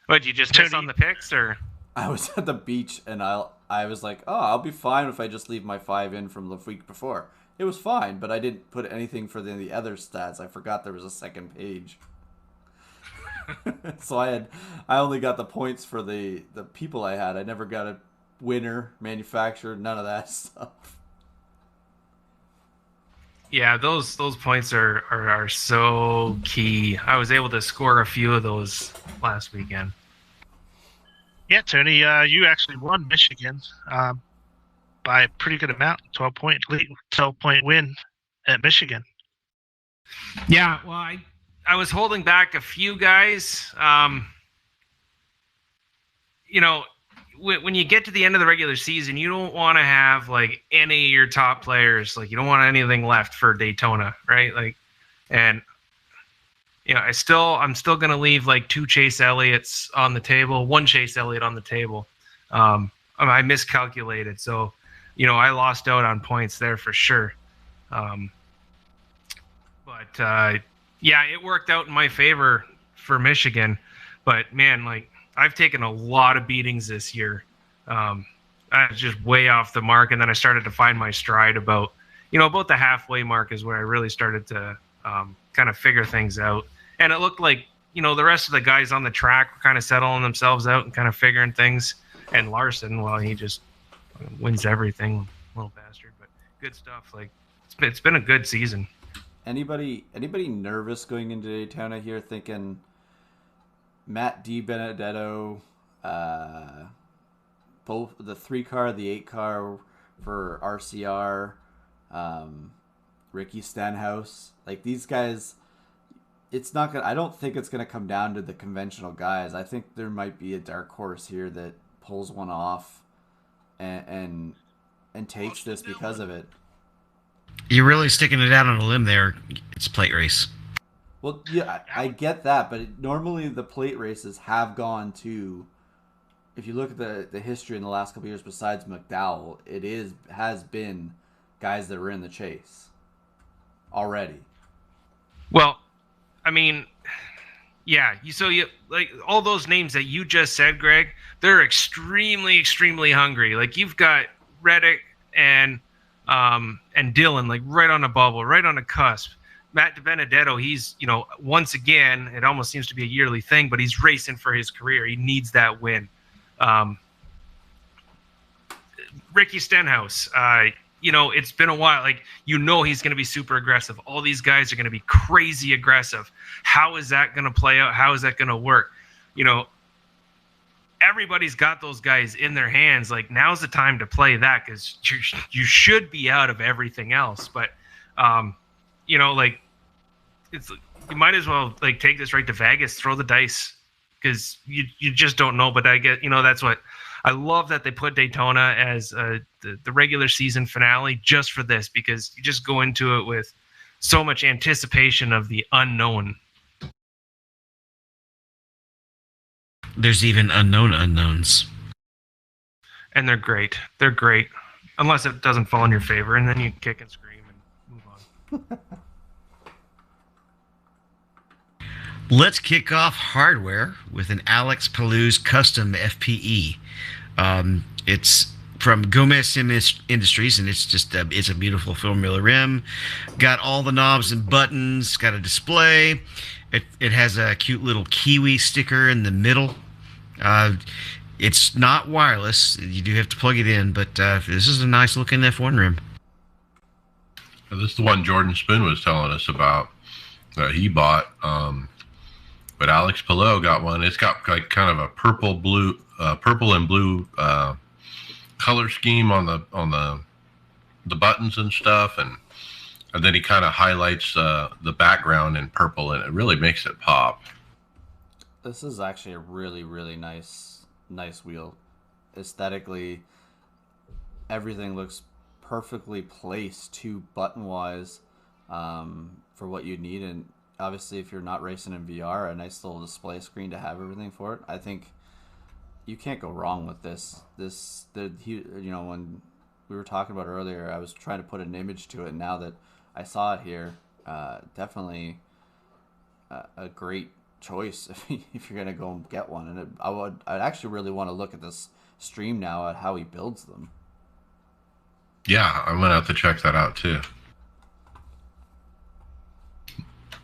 What, you just miss on the picks, or? I was at the beach and I was like, oh, I'll be fine if I just leave my 5 in from the week before. It was fine, but I didn't put anything for the other stats. I forgot there was a second page. So I only got the points for the people I had. I never got a winner, manufacturer, none of that stuff. Yeah, those points are so key. I was able to score a few of those last weekend. Yeah, Tony, you actually won Michigan by a pretty good amount, 12-point win at Michigan. Yeah, well, I was holding back a few guys. When you get to the end of the regular season, you don't want to have like any of your top players. Like, you don't want anything left for Daytona, right? Like, and I'm still gonna leave like 2 Chase Elliott's on the table, 1 Chase Elliott on the table. I miscalculated, so I lost out on points there for sure. Yeah, it worked out in my favor for Michigan, but man, like, I've taken a lot of beatings this year. I was just way off the mark, and then I started to find my stride about the halfway mark is where I really started to kind of figure things out. And it looked like, the rest of the guys on the track were kind of settling themselves out and kind of figuring things. And Larson, well, he just wins everything, little bastard. But good stuff. Like, it's been a good season. Anybody nervous going into Daytona here, thinking Matt DiBenedetto, both the 3-car, the 8-car for RCR, Ricky Stenhouse, like these guys, I don't think it's gonna come down to the conventional guys. I think there might be a dark horse here that pulls one off and takes this because of it. You're really sticking it out on a limb there. It's a plate race. Well, yeah, I get that, but normally the plate races have gone to, if you look at the history in the last couple of years besides McDowell, has been guys that were in the chase already. Well, I mean, Yeah, you like all those names that you just said, Greg. They're extremely, extremely hungry. Like you've got Reddick and Dylan, like right on a bubble, right on a cusp. Matt DiBenedetto, he's once again, it almost seems to be a yearly thing, but he's racing for his career. He needs that win. Ricky Stenhouse, it's been a while. Like, he's going to be super aggressive. All these guys are going to be crazy aggressive. How is that going to play out? How is that going to work? Everybody's got those guys in their hands. Like, now's the time to play that because you should be out of everything else. But, like, you might as well like take this right to Vegas, throw the dice because you just don't know. But I get, that's what. I love that they put Daytona as the regular season finale just for this, because you just go into it with so much anticipation of the unknown. There's even unknown unknowns. And they're great. They're great. Unless it doesn't fall in your favor, and then you kick and scream and move on. Let's kick off hardware with an Alex Pallou's custom FPE. It's from Gomez Sim Industries, and it's a beautiful Formula rim. Got all the knobs and buttons. Got a display. It has a cute little kiwi sticker in the middle. It's not wireless. You do have to plug it in, but this is a nice looking F1 rim. This is the one Jordan Spoon was telling us about that he bought. But Alex Palou got one. It's got like kind of a purple and blue color scheme on the buttons and stuff, and then he kind of highlights the background in purple, and it really makes it pop. This is actually a really, really nice wheel. Aesthetically, everything looks perfectly placed too button wise for what you need, and obviously if you're not racing in VR, a nice little display screen to have everything for it. I think you can't go wrong with this. When we were talking about earlier, I was trying to put an image to it, and now that I saw it here, definitely a great choice if you're gonna go and get one. And I'd actually really want to look at this stream now at how he builds them. Yeah, I'm gonna have to check that out too.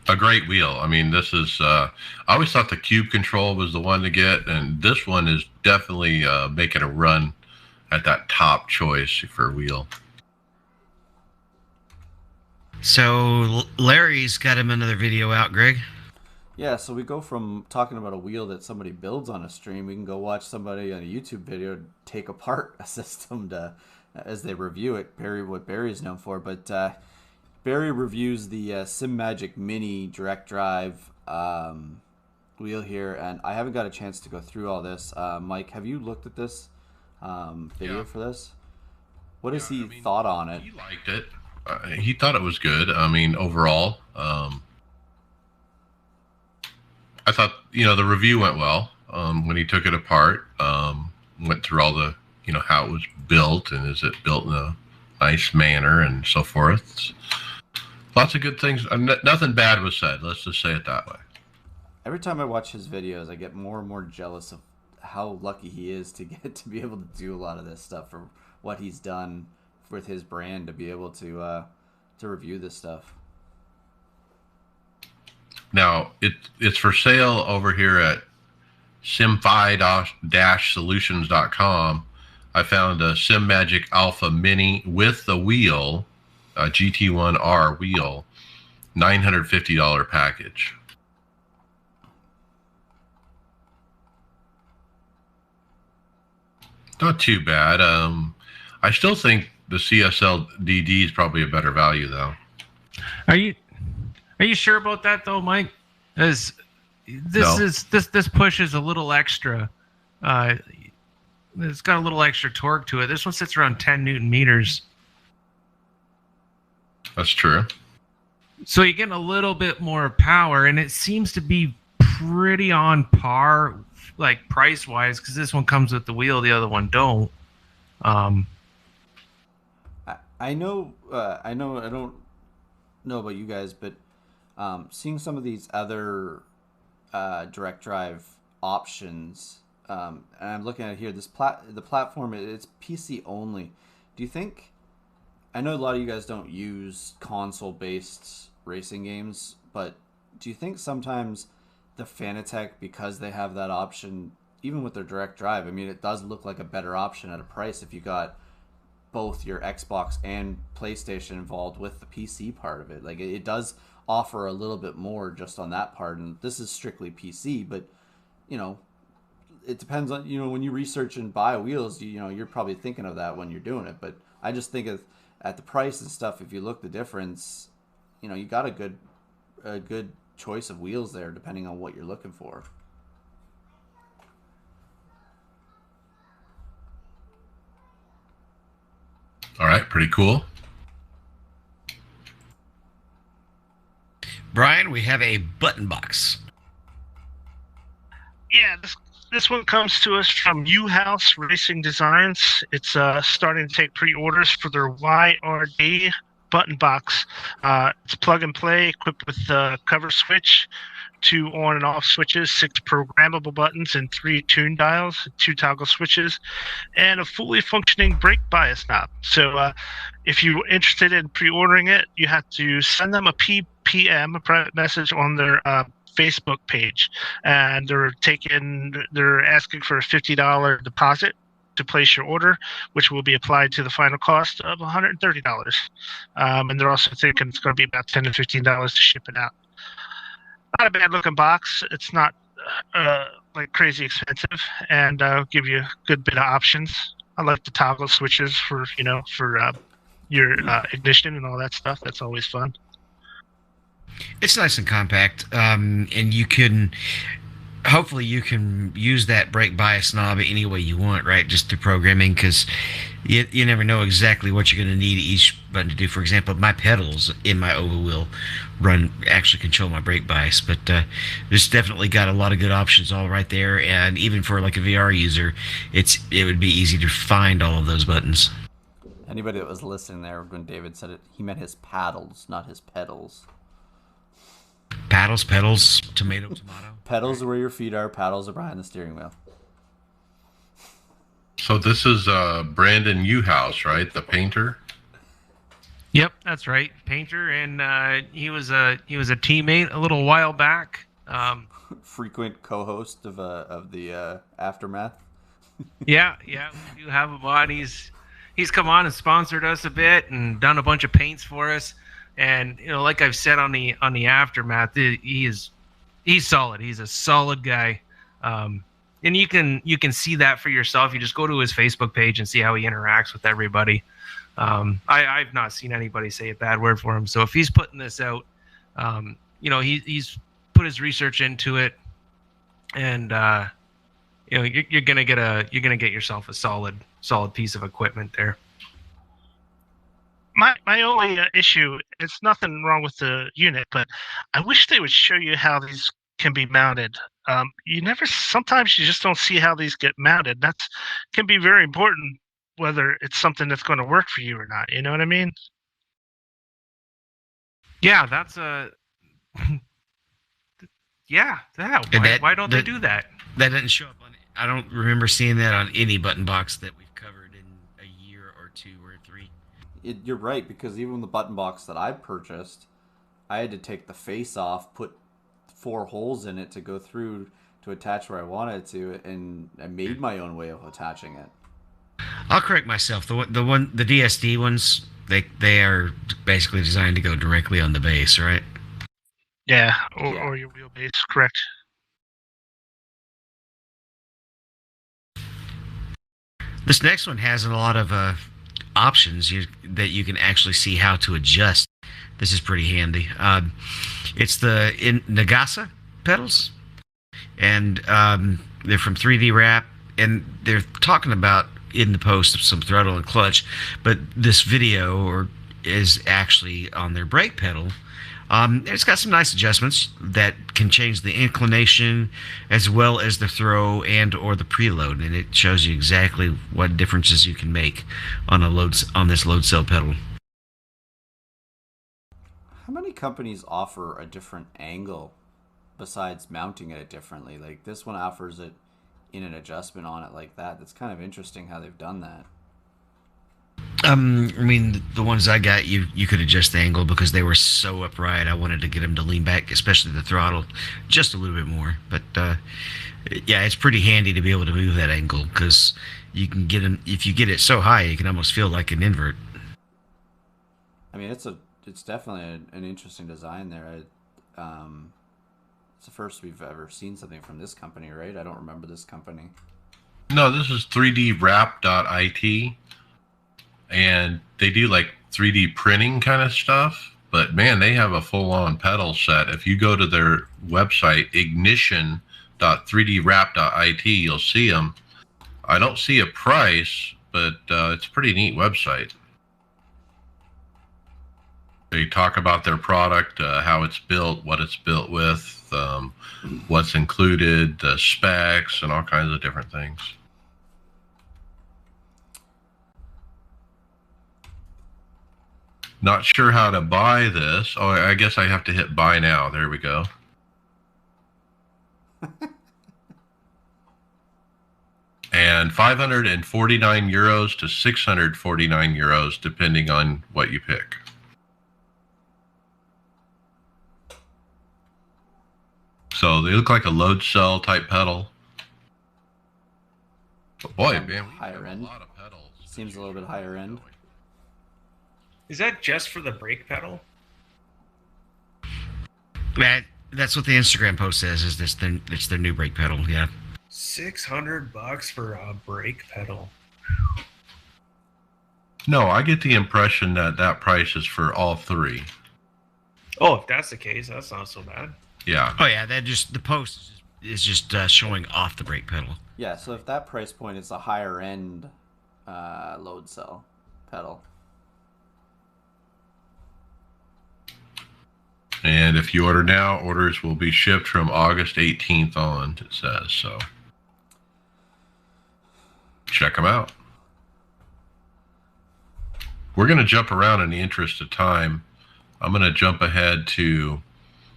A great wheel. I mean, this is, I always thought the Cube Control was the one to get, and this one is definitely making a run at that top choice for a wheel. So Larry's got him another video out, Greg. Yeah, so we go from talking about a wheel that somebody builds on a stream, we can go watch somebody on a YouTube video take apart a system as they review it. What Barry's known for, but Barry reviews the SimMagic Mini direct drive wheel here, and I haven't got a chance to go through all this. Mike, have you looked at this video for this? What has he thought on it? He liked it. He thought it was good. I mean, overall, I thought, the review went well when he took it apart, went through all the, how it was built, and is it built in a nice manner and so forth. Lots of good things. Nothing bad was said. Let's just say it that way. Every time I watch his videos, I get more and more jealous of how lucky he is to get to be able to do a lot of this stuff, for what he's done with his brand, to be able to review this stuff. Now it's for sale over here at simfi-solutions.com. I found a SimMagic Alpha Mini with the wheel, a GT1R wheel, $950 package. Not too bad. I still think the CSL DD is probably a better value, though. Are you sure about that, though, Mike? As this push is a little extra. It's got a little extra torque to it. This one sits around 10 Newton meters. That's true. So you're getting a little bit more power, and it seems to be pretty on par, like price-wise, because this one comes with the wheel, the other one don't. I know. I don't know about you guys, but seeing some of these other direct drive options. And I'm looking at here. The platform, it's PC only. Do you think? I know a lot of you guys don't use console-based racing games, but do you think sometimes the Fanatec, because they have that option, even with their direct drive, I mean, it does look like a better option at a price if you got both your Xbox and PlayStation involved with the PC part of it. Like, it does offer a little bit more just on that part, and this is strictly PC, but, you know, it depends on, you know, when you research and buy wheels, you know, you're probably thinking of that when you're doing it, but I just think of, at the price and stuff, if you look the difference, you know, you got a good choice of wheels there depending on what you're looking for. All right, pretty cool. Brian, we have a button box. Yeah, this one comes to us from U-House Racing Designs. It's starting to take pre-orders for their YRD button box. It's plug and play, equipped with the cover switch, 2 on and off switches, 6 programmable buttons, and 3 tune dials, 2 toggle switches, and a fully functioning brake bias knob. So if you're interested in pre-ordering it, you have to send them a PPM, a private message, on their Facebook page, and they're asking for a $50 deposit to place your order, which will be applied to the final cost of $130. And they're also thinking it's going to be about $10 to $15 to ship it out. Not a bad looking box. It's not like crazy expensive, and give you a good bit of options. I like the toggle switches for your ignition and all that stuff. That's always fun. It's nice and compact, and you can hopefully you can use that brake bias knob any way you want, right? Just through programming, because you never know exactly what you're going to need each button to do. For example, my pedals in my oval wheel actually control my brake bias, but there's definitely got a lot of good options all right there, and even for like a VR user, it would be easy to find all of those buttons. Anybody that was listening there when David said it, he meant his paddles, not his pedals. Pedals, tomato. Pedals are where your feet are, paddles are behind the steering wheel. So this is Brandon U-House, right? The painter? Yep, that's right. Painter, and he was a teammate a little while back. Frequent co-host of the Aftermath. Yeah, we do have him on. He's come on and sponsored us a bit and done a bunch of paints for us. And like I've said on the Aftermath, he's solid. He's a solid guy, and you can see that for yourself. You just go to his Facebook page and see how he interacts with everybody. I've not seen anybody say a bad word for him. So if he's putting this out, he's put his research into it, and you're gonna get yourself a solid piece of equipment there. My only issue, it's nothing wrong with the unit, but I wish they would show you how these can be mounted. Sometimes you just don't see how these get mounted. That can be very important, whether it's something that's going to work for you or not. You know what I mean? Yeah, that's Why don't they do that? That doesn't show up on it. I don't remember seeing that on any button box that we've covered in a year or 2 or 3. You're right, because even the button box that I purchased, I had to take the face off, put 4 holes in it to go through to attach where I wanted to, and I made my own way of attaching it. I'll correct myself. The DSD ones, they are basically designed to go directly on the base, right? Yeah, or your wheelbase, correct. This next one has a lot of options that you can actually see how to adjust. This is pretty handy. It's the Nagasa pedals, and they're from 3D Wrap, and they're talking about in the post some throttle and clutch, but this video is actually on their brake pedal. It's got some nice adjustments that can change the inclination as well as the throw and or the preload, and it shows you exactly what differences you can make on this load cell pedal. How many companies offer a different angle besides mounting it differently. Like this one offers it in an adjustment on it like that. That's kind of interesting how they've done that. I mean, the ones I got, you could adjust the angle because they were so upright. I wanted to get them to lean back, especially the throttle, just a little bit more. But yeah, it's pretty handy to be able to move that angle because you can get them. If you get it so high, you can almost feel like an invert. I mean, it's definitely an interesting design there. It's the first we've ever seen something from this company, right? I don't remember this company. No, this is 3DWrap.it, and they do like 3D printing kind of stuff. But man, they have a full-on pedal set. If you go to their website, ignition.3dwrap.it, you'll see them. I don't see a price, but it's a pretty neat website. They talk about their product, how it's built, what it's built with, what's included, the specs, and all kinds of different things. Not sure how to buy this. Oh, I guess I have to hit buy now. There we go. And €549 to €649, depending on what you pick. So they look like a load cell type pedal. But boy, man, we have a lot of pedals. Seems a little bit higher end. Is that just for the brake pedal? That's what the Instagram post says. Is this it's their new brake pedal? Yeah. $600 for a brake pedal. No, I get the impression that that price is for all three. Oh, if that's the case, that's not so bad. Yeah. Oh yeah, the post is just showing off the brake pedal. Yeah, so if that price point is a higher end load cell pedal. And if you order now, orders will be shipped from August 18th on, it says. So check them out. We're going to jump around in the interest of time. I'm going to jump ahead to...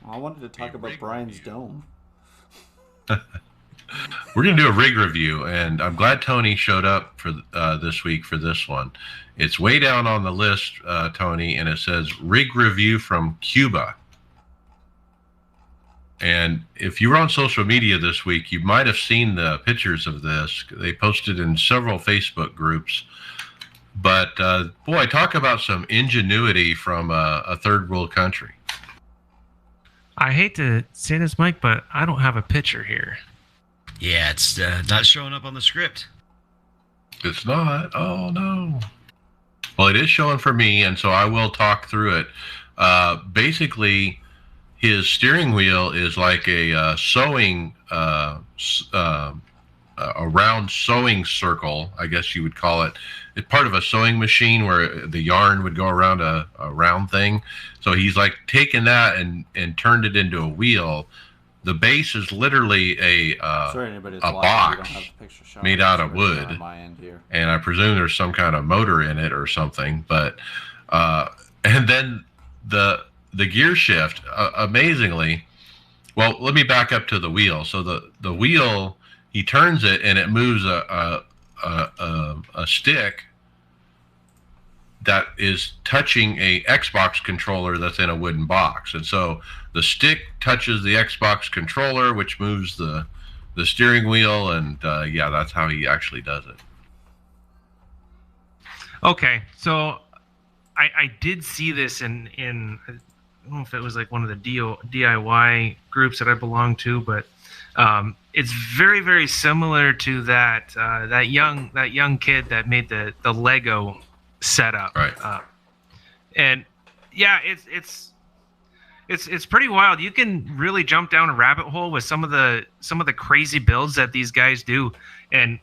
I wanted to talk about Brian's dome. We're going to do a rig review, and I'm glad Tony showed up for this week for this one. It's way down on the list, Tony, and it says rig review from Cuba. And if you were on social media this week, you might have seen the pictures of this. They posted in several Facebook groups. But boy, talk about some ingenuity from a third world country. I hate to say this, Mike, but I don't have a picture here. Yeah, it's not showing up on the script. It's not. Oh, no. Well, it is showing for me, and so I will talk through it. Basically, his steering wheel is like a sewing, a round sewing circle, I guess you would call it. It's part of a sewing machine where the yarn would go around a round thing. So he's like taken that and turned it into a wheel. The base is literally a box made out of wood, and I presume there's some kind of motor in it or something. But and then the gear shift, amazingly. Well, let me back up to the wheel. So the wheel, he turns it and it moves a stick that is touching a Xbox controller that's in a wooden box. And so the stick touches the Xbox controller, which moves the steering wheel, and yeah, that's how he actually does it. Okay, so I did see this in I don't know if it was like one of the DIY groups that I belong to, but it's very, very similar to that that young kid that made the Lego setup. Right. And yeah, it's pretty wild. You can really jump down a rabbit hole with some of the crazy builds that these guys do, and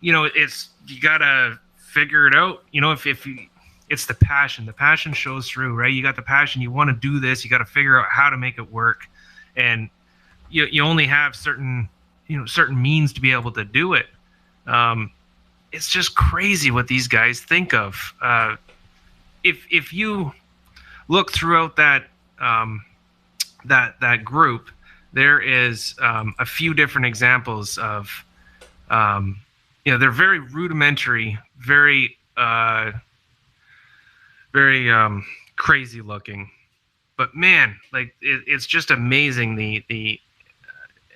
you know, you gotta figure it out. You know, if you, it's the passion shows through, right? You got the passion, you want to do this, you got to figure out how to make it work, and you only have certain means to be able to do it. It's just crazy what these guys think of. If you look throughout that group, there is a few different examples of, they're very rudimentary, very crazy looking, but man, like it's just amazing the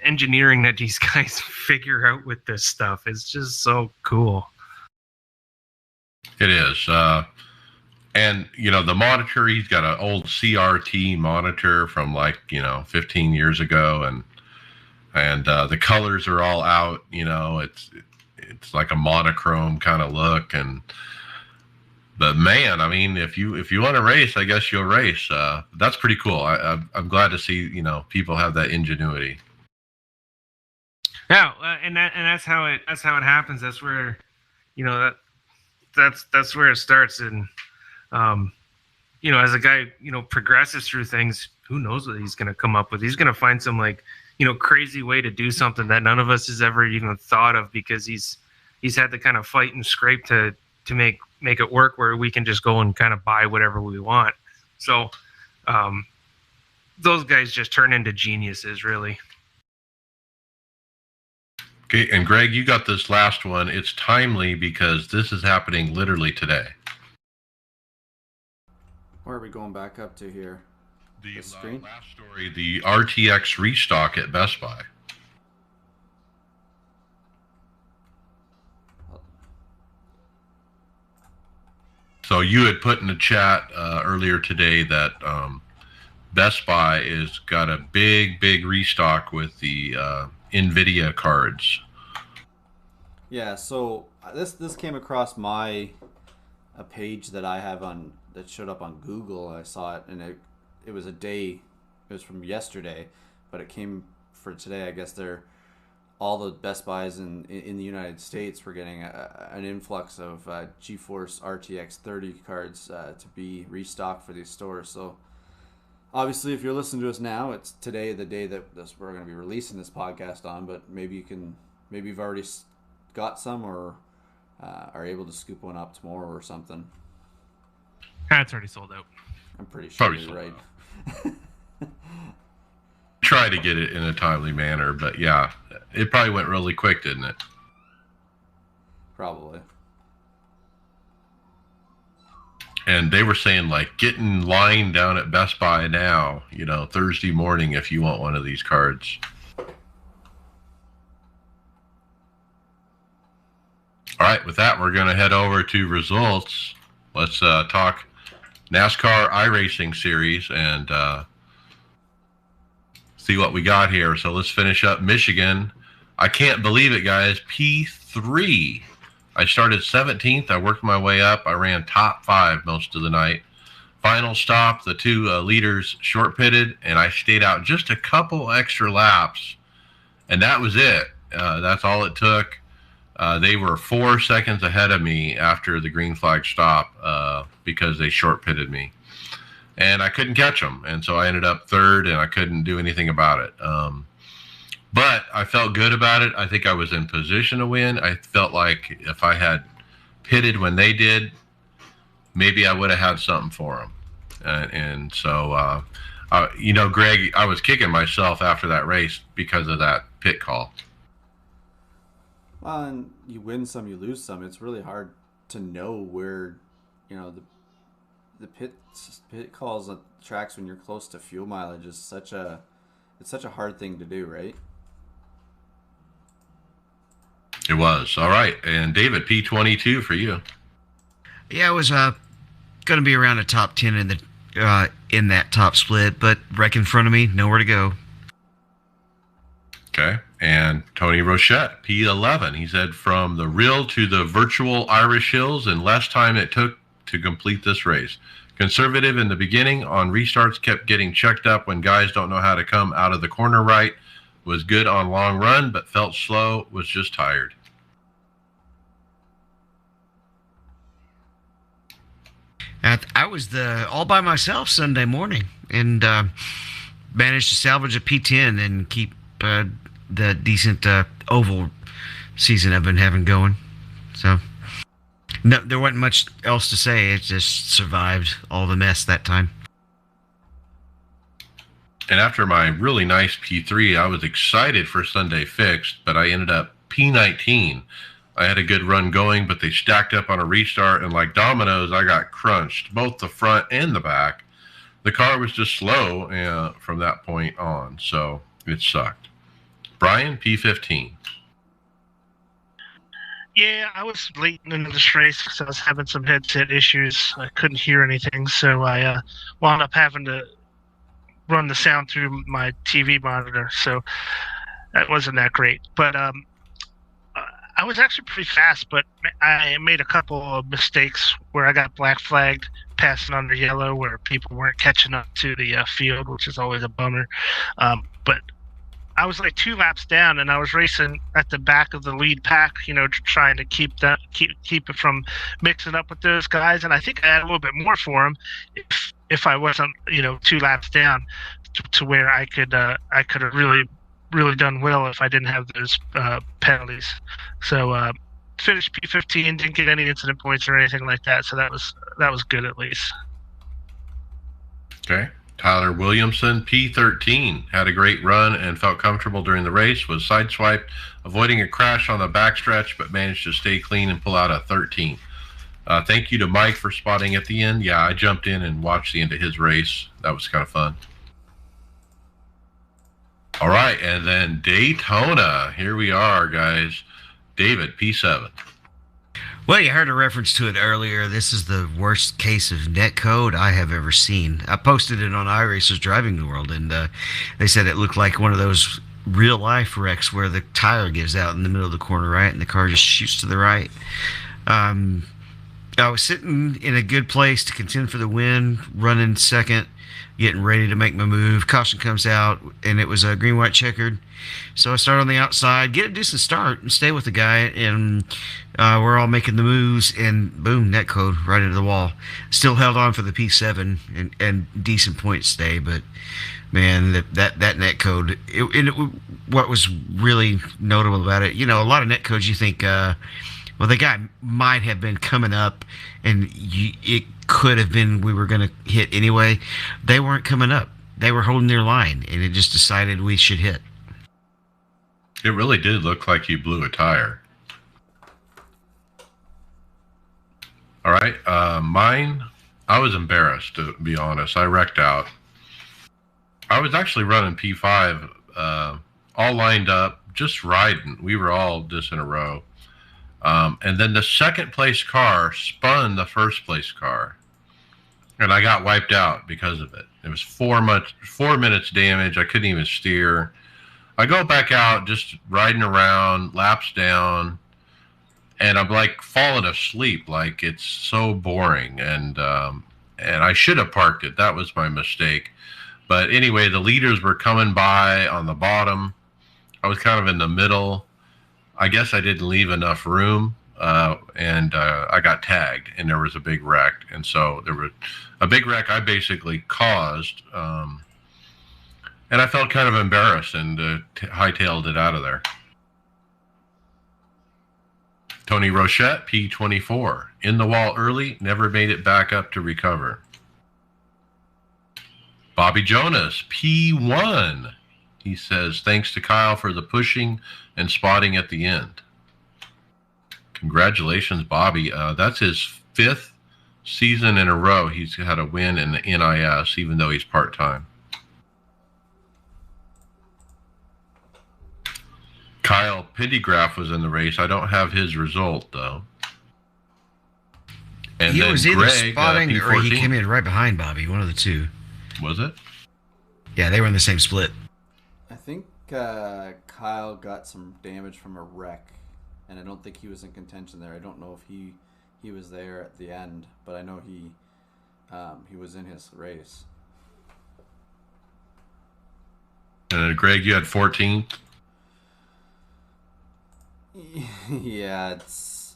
engineering that these guys figure out with this stuff. It's just so cool. It is. And, the monitor, he's got an old CRT monitor from 15 years ago. And the colors are all out, it's like a monochrome kind of look. But man, I mean, if you want to race, I guess you'll race. That's pretty cool. I'm glad to see, people have that ingenuity. Yeah. And that's how it happens. That's where, that's where it starts. And, as a guy, progresses through things, who knows what he's going to come up with. He's going to find some crazy way to do something that none of us has ever even thought of, because he's had to kind of fight and scrape to make it work, where we can just go and kind of buy whatever we want. So, those guys just turn into geniuses, really. Okay. And Greg, you got this last one. It's timely because this is happening literally today. Where are we going back up to here? The screen? Last story, the RTX restock at Best Buy. So you had put in the chat earlier today that Best Buy is got a big restock with the NVIDIA cards. Yeah, so this came across a page that I have that showed up on Google. I saw it, and it was it was from yesterday, but it came for today. I guess all the Best Buys in the United States were getting an influx of GeForce RTX 30 cards to be restocked for these stores. So obviously, if you're listening to us now, it's today, the day that we're going to be releasing this podcast on. But maybe you've already got some, or are able to scoop one up tomorrow or something. It's already sold out. I'm pretty sure you're right. Try to get it in a timely manner, but yeah, it probably went really quick, didn't it? Probably. And they were saying, get in line down at Best Buy now, Thursday morning if you want one of these cards. All right, with that, we're going to head over to results. Let's talk NASCAR iRacing series and see what we got here. So let's finish up Michigan. I can't believe it, guys. P3. I started 17th. I worked my way up. I ran top 5 most of the night. Final stop, the 2 leaders short pitted, and I stayed out just a couple extra laps, and that was it. That's all it took. They were 4 seconds ahead of me after the green flag stop because they short pitted me, and I couldn't catch them. And so I ended up 3rd, and I couldn't do anything about it. But I felt good about it. I think I was in position to win. I felt like if I had pitted when they did, maybe I would have had something for them. And so, Greg, I was kicking myself after that race because of that pit call. Well, and you win some, you lose some. It's really hard to know where, the pit calls on tracks when you're close to fuel mileage is such a hard thing to do, right? It was. All right. And David, P22 for you. Yeah, it was going to be around the top 10 in that top split, but wreck in front of me, nowhere to go. Okay. And Tony Rochette, P11. He said, from the real to the virtual Irish Hills in less time it took to complete this race. Conservative in the beginning, on restarts kept getting checked up when guys don't know how to come out of the corner right. Was good on long run, but felt slow, was just tired. I was all by myself Sunday morning and managed to salvage a P10 and keep the decent oval season I've been having going. So no, there wasn't much else to say. It just survived all the mess that time. And after my really nice P3, I was excited for Sunday fixed, but I ended up P19. I had a good run going, but they stacked up on a restart, and like dominoes, I got crunched, both the front and the back. The car was just slow from that point on, so it sucked. Brian, P15. Yeah, I was late into this race because I was having some headset issues. I couldn't hear anything, so I wound up having to run the sound through my TV monitor. So that wasn't that great. But I was actually pretty fast, but I made a couple of mistakes where I got black flagged passing under yellow where people weren't catching up to the field, which is always a bummer. But I was like 2 laps down, and I was racing at the back of the lead pack, trying to keep it from mixing up with those guys. And I think I had a little bit more for them if I wasn't, 2 laps down to where I could have really done well if I didn't have those penalties. So finished P15, didn't get any incident points or anything like that. So that was good at least. Okay. Tyler Williamson, P13, had a great run and felt comfortable during the race, was sideswiped, avoiding a crash on the backstretch, but managed to stay clean and pull out a 13. Thank you to Mike for spotting at the end. Yeah, I jumped in and watched the end of his race. That was kind of fun. All right, and then Daytona. Here we are, guys. David, P7. Well, you heard a reference to it earlier. This is the worst case of netcode I have ever seen. I posted it on iRacers Driving World, and they said it looked like one of those real-life wrecks where the tire gives out in the middle of the corner, right, and the car just shoots to the right. I was sitting in a good place to contend for the win, running second, getting ready to make my move. Caution comes out, and it was a green-white checkered. So I start on the outside, get a decent start, and stay with the guy, and we're all making the moves, and boom, netcode right into the wall. Still held on for the P7 and decent point stay, but man, that netcode. What was really notable about it, a lot of netcodes you think, well, the guy might have been coming up, and it could have been we were going to hit anyway. They weren't coming up. They were holding their line, and it just decided we should hit. It really did look like you blew a tire. All right, mine, I was embarrassed, to be honest. I wrecked out. I was actually running P5, all lined up, just riding. We were all just in a row. And then the second place car spun the first place car. And I got wiped out because of it. It was 4 minutes damage. I couldn't even steer. I go back out, just riding around, laps down, and I'm like falling asleep. Like it's so boring. And I should have parked it. That was my mistake. But anyway, the leaders were coming by on the bottom. I was kind of in the middle. I guess I didn't leave enough room, and I got tagged, and there was a big wreck. And so there was a big wreck I basically caused, and I felt kind of embarrassed and hightailed it out of there. Tony Rochette, P24, in the wall early, never made it back up to recover. Bobby Jonas, P1. He says, thanks to Kyle for the pushing and spotting at the end. Congratulations, Bobby. That's his 5th season in a row he's had a win in the NIS, even though he's part-time. Kyle Pendergraft was in the race. I don't have his result, though. And he then was either Greg, spotting or he P14. came in right behind Bobby, one of the two. Was it? Yeah, they were in the same split. I think Kyle got some damage from a wreck, and I don't think he was in contention there. I don't know if he was there at the end, but I know he was in his race. And then Greg, you had 14. Yeah, it's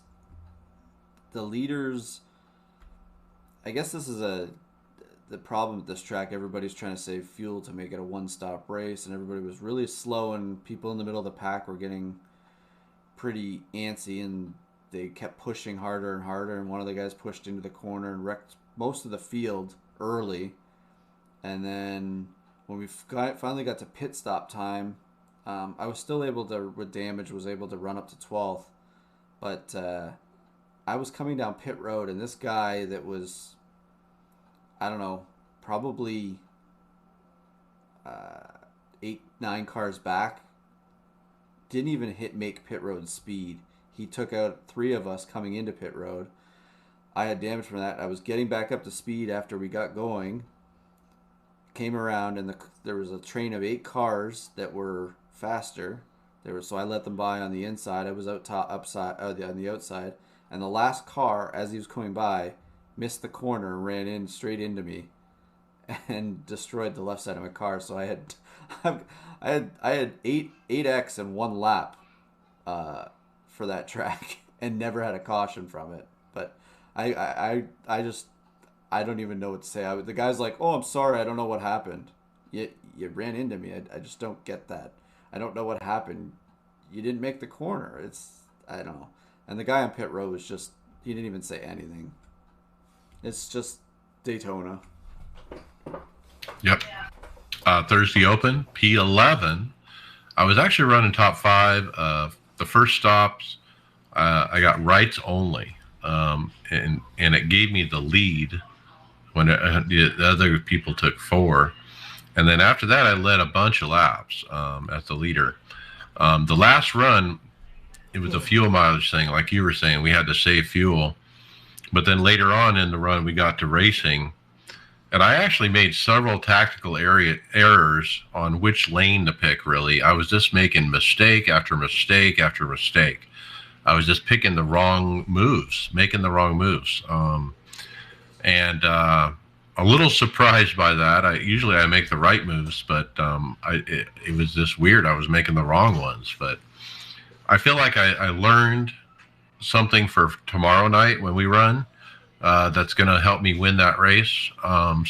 the leaders. I guess this is the problem with this track. Everybody's trying to save fuel to make it a one-stop race, and everybody was really slow, and people in the middle of the pack were getting pretty antsy, and they kept pushing harder and harder, and one of the guys pushed into the corner and wrecked most of the field early, and then when we finally got to pit stop time, I was still able to, with damage, was able to run up to 12th. But I was coming down pit road, and this guy that was, I don't know, probably 8-9 cars back, didn't even make pit road speed. He took out 3 of us coming into pit road. I had damage from that. I was getting back up to speed after we got going. Came around, and there was a train of 8 cars that were faster. So I let them by on the inside. I was on the outside, and the last car, as he was coming by, missed the corner and ran in straight into me, and destroyed the left side of my car. So I had 8x in 1 lap for that track, and never had a caution from it. But I don't even know what to say. The guy's like, "Oh, I'm sorry, I don't know what happened. You ran into me. I just don't get that. I don't know what happened. You didn't make the corner." I don't know. And the guy on pit road was just, he didn't even say anything. It's just Daytona. Yep. Thursday Open, P11. I was actually running top 5. The first stops, I got rights only. And it gave me the lead when the other people took 4. And then after that, I led a bunch of laps as the leader. The last run, it was a fuel mileage thing. Like you were saying, we had to save fuel. But then later on in the run, we got to racing. And I actually made several tactical errors on which lane to pick, really. I was just making mistake after mistake after mistake. I was just picking the wrong moves, making the wrong moves. A little surprised by that. Usually I make the right moves, but it was just weird. I was making the wrong ones. But I feel like I learned something for tomorrow night when we run that's going to help me win that race. And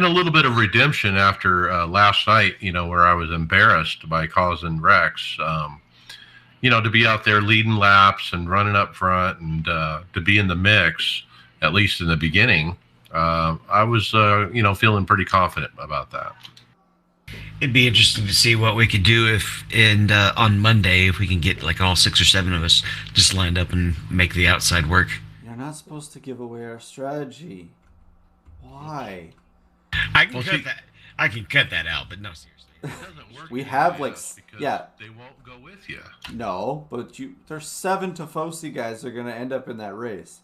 a little bit of redemption after last night, where I was embarrassed by causing wrecks. To be out there leading laps and running up front and to be in the mix, at least in the beginning, I was, feeling pretty confident about that. It'd be interesting to see what we could do on Monday, if we can get like all 6 or 7 of us just lined up and make the outside work. You're not supposed to give away our strategy. Why? I can cut that out, but no, seriously. It doesn't work. We have they won't go with you. No, but there's 7 Tifosi guys that are going to end up in that race.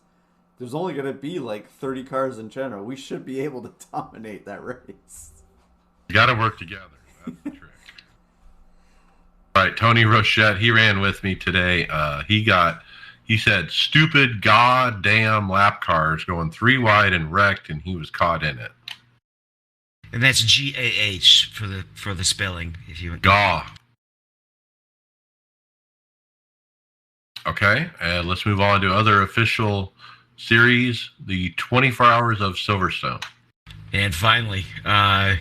There's only going to be like 30 cars in general. We should be able to dominate that race. You got to work together. That's the trick. All right, Tony Rochette, he ran with me today. He said, stupid goddamn lap cars going 3 wide and wrecked, and he was caught in it. And that's GAH for the spelling, if you want. Gaw. Okay, and let's move on to other official series, the 24 Hours of Silverstone. And finally, I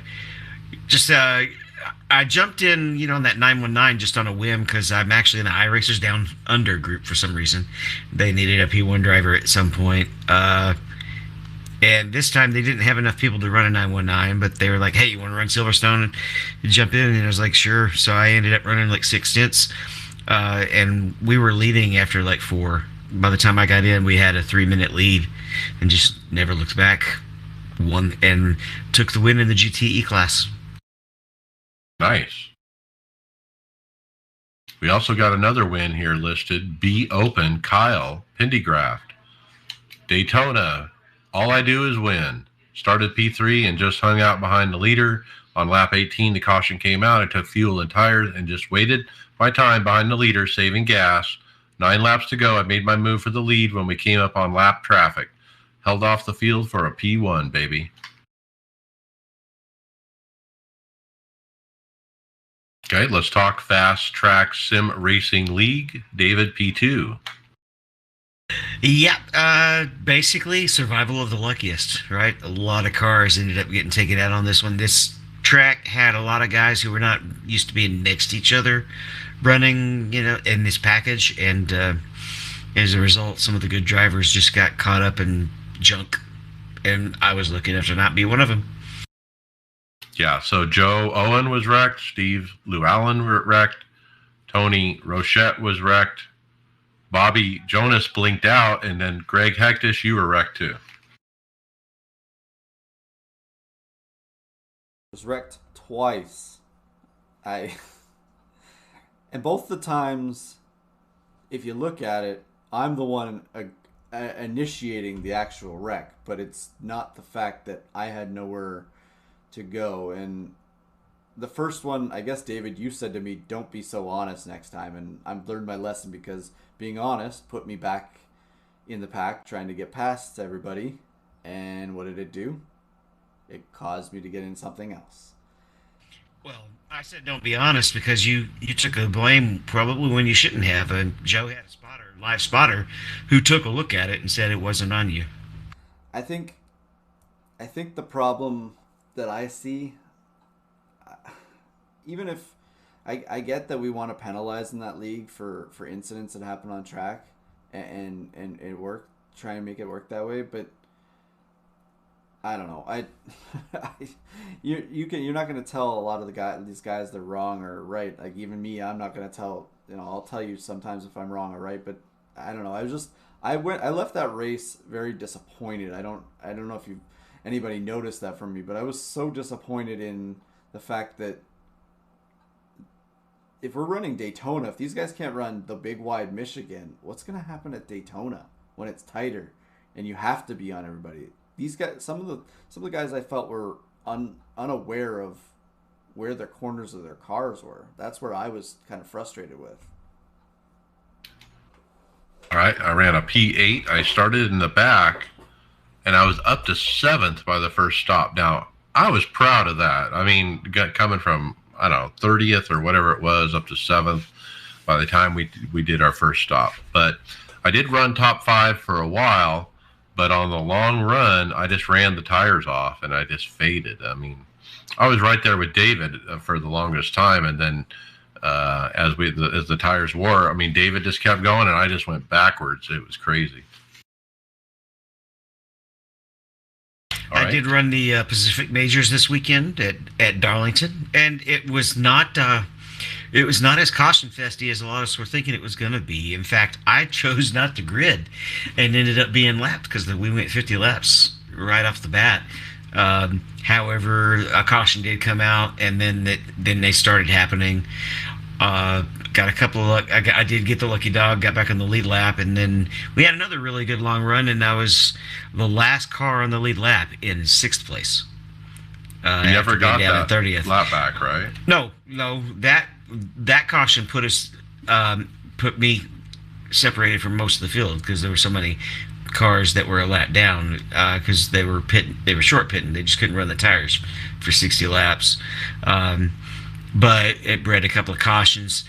jumped in, on that 919 just on a whim, because I'm actually in the iRacers Down Under group for some reason. They needed a P1 driver at some point. And this time they didn't have enough people to run a 919, but they were like, hey, you want to run Silverstone? And jump in. And I was like, sure. So I ended up running like 6 stints. And we were leading after like 4. By the time I got in, we had a 3-minute lead and just never looked back. Won and took the win in the GTE class. Nice. We also got another win here listed. B Open, Kyle Pendergraft. Daytona, all I do is win. Started P3 and just hung out behind the leader. On lap 18, the caution came out. I took fuel and tires and just waited my time behind the leader, saving gas. 9 laps to go. I made my move for the lead when we came up on lap traffic. Held off the field for a P1, baby. Okay, let's talk Fast Track Sim Racing League. David, P2. Yeah, basically survival of the luckiest, right? A lot of cars ended up getting taken out on this one. This track had a lot of guys who were not used to being next to each other running, in this package, and as a result, some of the good drivers just got caught up in junk, and I was lucky enough to not be one of them. Yeah, so Joe Owen was wrecked, Steve Llewellyn wrecked, Tony Rochette was wrecked, Bobby Jonas blinked out, and then Greg Hectish, you were wrecked too. Was wrecked twice. And both the times, if you look at it, I'm the one initiating the actual wreck, but it's not the fact that I had nowhere to go. And the first one, I guess, David, you said to me, don't be so honest next time. And I've learned my lesson, because being honest put me back in the pack trying to get past everybody. And what did it do? It caused me to get in something else. Well, I said don't be honest because you took the blame probably when you shouldn't have. And Joe had a live spotter, who took a look at it and said it wasn't on you. I think the problem that I see, even if I get that we want to penalize in that league for incidents that happen on track and it work, try and make it work that way, but I don't know. You're not going to tell a lot of these guys they're wrong or right. Like even me, I'm not going to tell. I'll tell you sometimes if I'm wrong or right. But I don't know. I left that race very disappointed. I don't know if anybody noticed that from me, but I was so disappointed in the fact that if we're running Daytona, if these guys can't run the big wide Michigan, what's going to happen at Daytona when it's tighter and you have to be on everybody? These guys, some of the guys I felt were unaware of where the corners of their cars were. That's where I was kind of frustrated with. All right, I ran a P8. I started in the back, and I was up to 7th by the first stop. Now, I was proud of that. I mean, coming from, I don't know, 30th or whatever it was, up to 7th by the time we did our first stop. But I did run top 5 for a while. But on the long run, I just ran the tires off and I just faded. I mean, I was right there with David for the longest time, and then as the tires wore, I mean, David just kept going and I just went backwards. It was crazy. I did run the Pacific Majors this weekend at Darlington, and it was not as caution festy as a lot of us were thinking it was going to be. In fact, I chose not to grid and ended up being lapped because we went 50 laps right off the bat. However, a caution did come out, and then they started happening. Got a couple of I did get the lucky dog, got back on the lead lap, and then we had another really good long run, and I was the last car on the lead lap in 6th place. You never got that 30th lap back, right? No, that caution put me separated from most of the field because there were so many cars that were a lap down because they were short pitting. They just couldn't run the tires for 60 laps. But it bred a couple of cautions,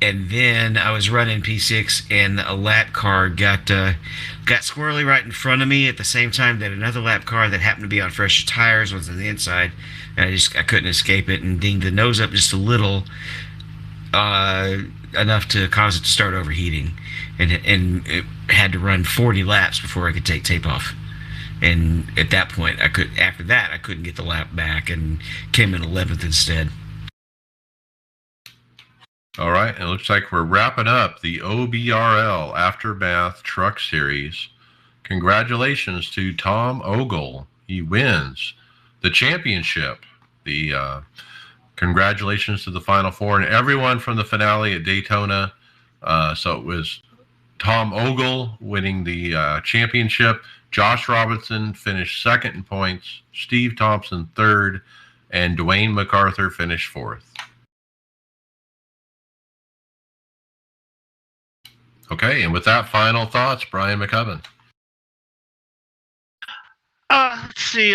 and then I was running P6, and a lap car got squirrely right in front of me at the same time that another lap car that happened to be on fresher tires was on the inside, and I couldn't escape it and dinged the nose up just a little, enough to cause it to start overheating, and it had to run 40 laps before I could take tape off. And at that point, I couldn't get the lap back and came in 11th instead. All right, it looks like we're wrapping up the OBRL Aftermath Truck Series. Congratulations to Tom Ogle. He wins the championship. Congratulations to the Final Four and everyone from the finale at Daytona. So it was Tom Ogle winning the championship. Josh Robinson finished 2nd in points. Steve Thompson 3rd. And Dwayne MacArthur finished 4th. Okay, and with that, final thoughts, Brian McCubbin. Let's see.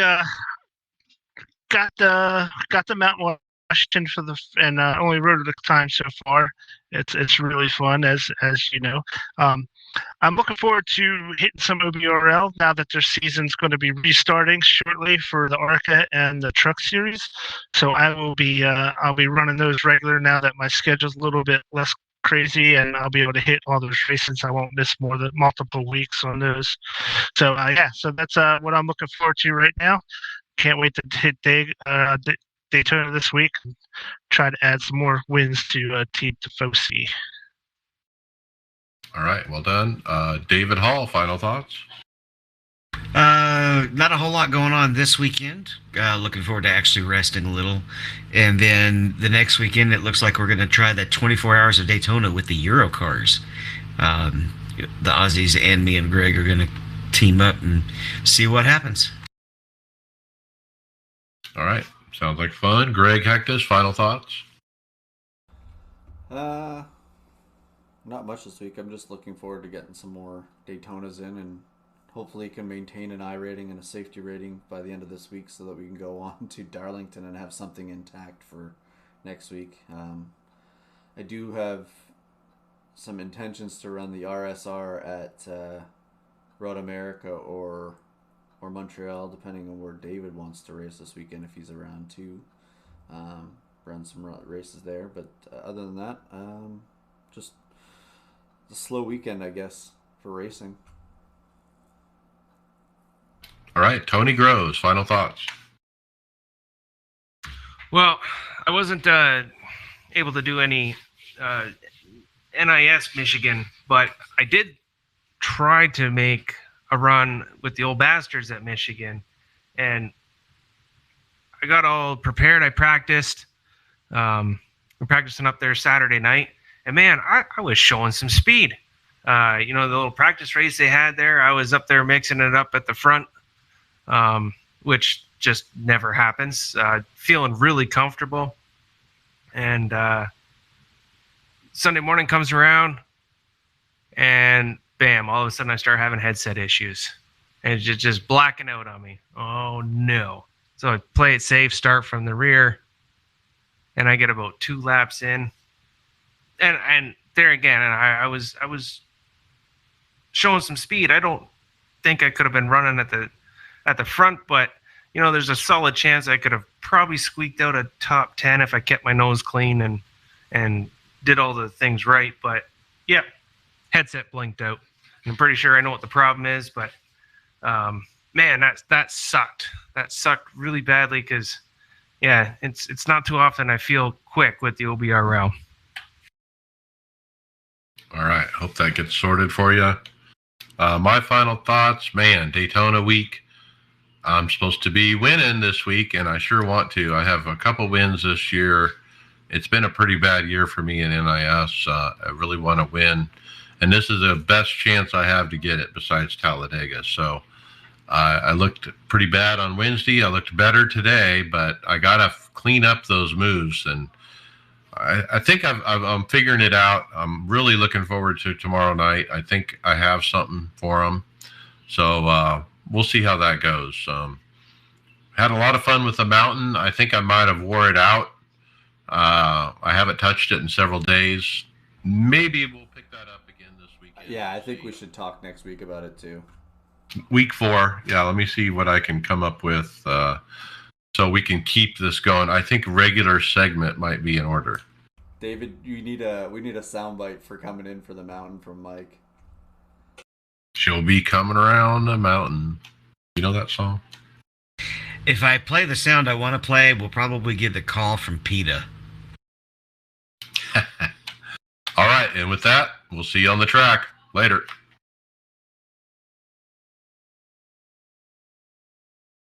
Got the Mount Washington and only rode it a time so far. It's really fun, as you know. I'm looking forward to hitting some OBRL now that their season's going to be restarting shortly for the ARCA and the Truck Series. So I'll be running those regular now that my schedule's a little bit less crazy, and I'll be able to hit all those races. I won't miss more than multiple weeks on those. So so that's what I'm looking forward to right now. can't wait to hit Daytona this week and try to add some more wins to Team Tifosi. All right, well done. David Hall, final thoughts? Not a whole lot going on this weekend. Looking forward to actually resting a little. And then the next weekend, it looks like we're going to try that 24 hours of Daytona with the Euro cars. The Aussies and me and Greg are going to team up and see what happens. All right. Sounds like fun. Greg Hectus, final thoughts? Not much this week. I'm just looking forward to getting some more Daytonas in, and hopefully can maintain an I rating and a safety rating by the end of this week so that we can go on to Darlington and have something intact for next week. I do have some intentions to run the RSR at Road America or Montreal, depending on where David wants to race this weekend if he's around too. Run some races there, but other than that, just a slow weekend, I guess, for racing. All right, Tony Groves, final thoughts. Well, I wasn't able to do any NIS Michigan, but I did try to make a run with the old bastards at Michigan, and I got all prepared. I practiced. We're practicing up there Saturday night, and man, I was showing some speed. The little practice race they had there, I was up there mixing it up at the front, which just never happens. Feeling really comfortable, and Sunday morning comes around, and bam, all of a sudden I start having headset issues, and it's just blacking out on me. Oh no. So I play it safe, start from the rear, and I get about 2 laps in, and there again, and I was showing some speed. I don't think I could have been running at the front, but there's a solid chance I could have probably squeaked out a top 10 if I kept my nose clean and did all the things right. But yeah, headset blinked out. I'm pretty sure I know what the problem is, but man, that sucked. That sucked really badly because, yeah, it's not too often I feel quick with the OBRL. All right, hope that gets sorted for you. My final thoughts, man, Daytona week. I'm supposed to be winning this week, and I sure want to. I have a couple wins this year. It's been a pretty bad year for me in NIS. I really want to win, and this is the best chance I have to get it besides Talladega. So I looked pretty bad on Wednesday. I looked better today, but I got to clean up those moves, and I think I'm figuring it out. I'm really looking forward to tomorrow night. I think I have something for them. So we'll see how that goes. Had a lot of fun with the mountain. I think I might have wore it out. I haven't touched it in several days. Maybe we'll pick that up again this weekend. Yeah, I think we should talk next week about it too. Week 4. Yeah, let me see what I can come up with so we can keep this going. I think regular segment might be in order. David, we need a soundbite for coming in for the mountain from Mike. She'll be coming around the mountain. You know that song? If I play the sound I want to play, we'll probably get the call from PETA. All right, and with that, we'll see you on the track. Later.